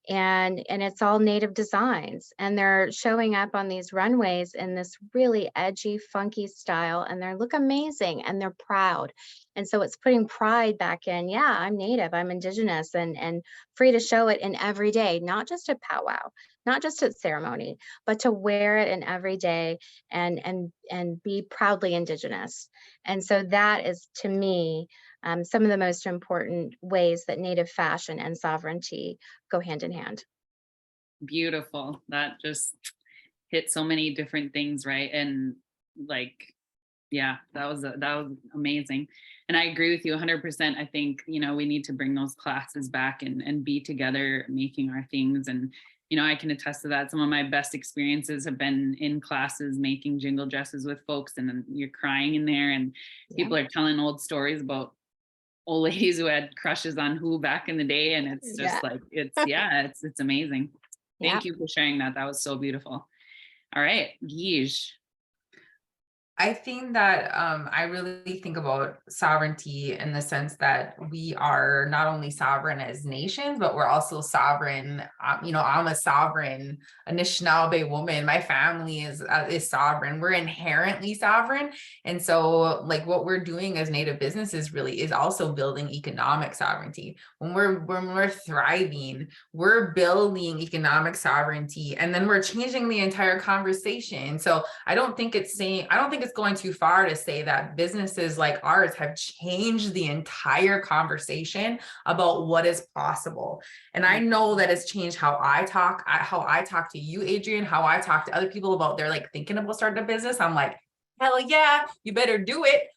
and it's all Native designs, and they're showing up on these runways in this really edgy, funky style, and they look amazing, and they're proud. And so it's putting pride back in, yeah, I'm Native, I'm Indigenous, and free to show it in every day, not just at powwow, not just at ceremony, but to wear it in every day and be proudly Indigenous. And so that is, to me, some of the most important ways that Native fashion and sovereignty go hand in hand. Beautiful. That just hit so many different things, right? And yeah, that was amazing. And I agree with you 100%. I think, we need to bring those classes back and be together making our things. And, I can attest to that. Some of my best experiences have been in classes making jingle dresses with folks, and then you're crying in there, and people are telling old stories about old ladies who had crushes on who back in the day. And it's just it's amazing. Thank you for sharing that. That was so beautiful. All right, Guige. I think that I really think about sovereignty in the sense that we are not only sovereign as nations, but we're also sovereign. I'm a sovereign Anishinaabe woman. My family is sovereign. We're inherently sovereign. And so what we're doing as Native businesses really is also building economic sovereignty. When we're thriving, we're building economic sovereignty, and then we're changing the entire conversation. So I don't think it's going too far to say that businesses like ours have changed the entire conversation about what is possible. And I know that it's changed how I talk to you, Adrienne, how I talk to other people about they're thinking about starting a business. I'm like, hell yeah, you better do it.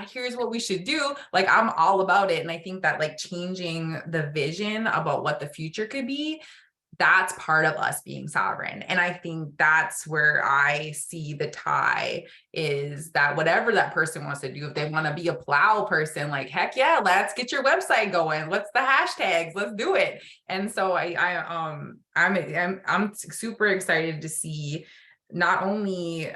Here's what we should do. I'm all about it. And I think that changing the vision about what the future could be, that's part of us being sovereign. And I think that's where I see the tie, is that whatever that person wants to do, if they want to be a plow person, heck yeah, let's get your website going. What's the hashtags? Let's do it. And so I'm super excited to see not only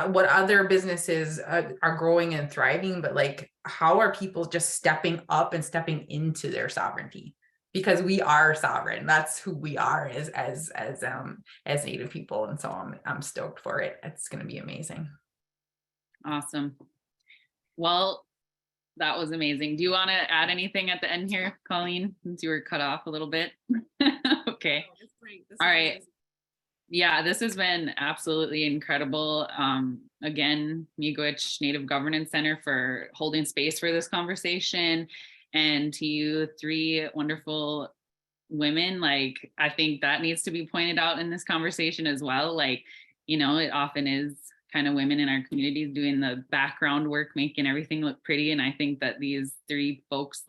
what other businesses are growing and thriving, but how are people just stepping up and stepping into their sovereignty? Because we are sovereign. That's who we are as Native people. And so I'm stoked for it. It's going to be amazing. Awesome. Well, that was amazing. Do you want to add anything at the end here, Colleen, since you were cut off a little bit? Okay. All right. Yeah, this has been absolutely incredible. Again, Miigwech Native Governance Center for holding space for this conversation. And to you three wonderful women, I think that needs to be pointed out in this conversation as well. It often is kind of women in our communities doing the background work, making everything look pretty. And I think that these three folks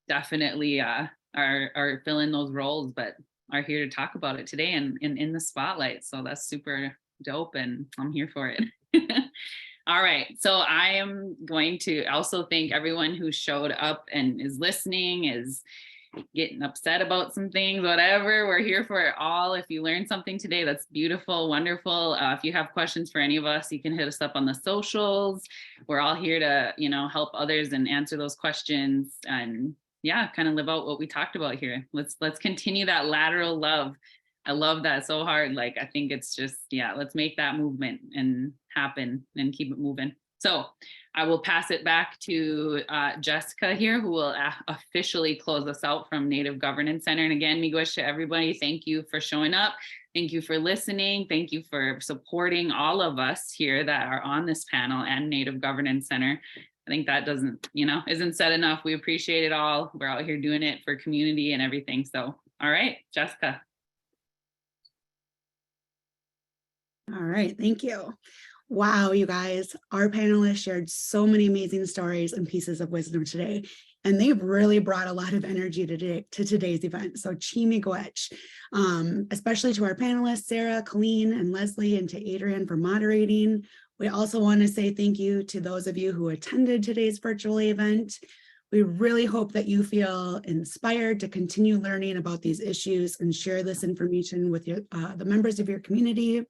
definitely are filling those roles, but are here to talk about it today and in the spotlight. So that's super, dope, and I'm here for it. All right, so I am going to also thank everyone who showed up and is listening, is getting upset about some things, whatever. We're here for it all. If you learned something today, that's beautiful, wonderful. If you have questions for any of us, you can hit us up on the socials. We're all here to, you know, help others and answer those questions, and yeah, kind of live out what we talked about here. Let's continue that lateral love. I love that so hard. Like, I think it's just, yeah, let's make that movement and happen and keep it moving. So I will pass it back to Jessica here, who will officially close us out from Native Governance Center. And again, miigwech to everybody. Thank you for showing up. Thank you for listening. Thank you for supporting all of us here that are on this panel and Native Governance Center. I think that doesn't, you know, isn't said enough. We appreciate it all. We're out here doing it for community and everything. So, all right, Jessica. All right, thank you. Wow, you guys, our panelists shared so many amazing stories and pieces of wisdom today, and they've really brought a lot of energy to today's event. So miigwech, especially to our panelists, Sarah, Colleen, and Leslie, and to Adrienne for moderating. We also want to say thank you to those of you who attended today's virtual event. We really hope that you feel inspired to continue learning about these issues and share this information with the members of your community.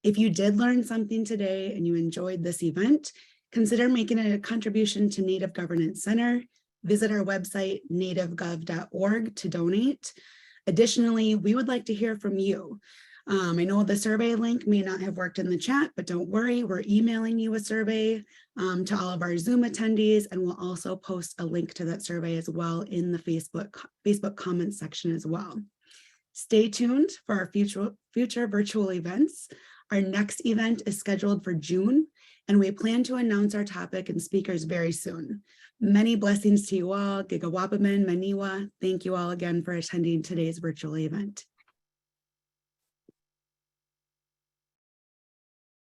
If you did learn something today and you enjoyed this event, consider making a contribution to Native Governance Center. Visit our website, nativegov.org, to donate. Additionally, we would like to hear from you. I know the survey link may not have worked in the chat, but don't worry, we're emailing you a survey to all of our Zoom attendees, and we'll also post a link to that survey as well in the Facebook comments section as well. Stay tuned for our future virtual events. Our next event is scheduled for June, and we plan to announce our topic and speakers very soon. Many blessings to you all. Gigawapaman, Maniwa. Thank you all again for attending today's virtual event.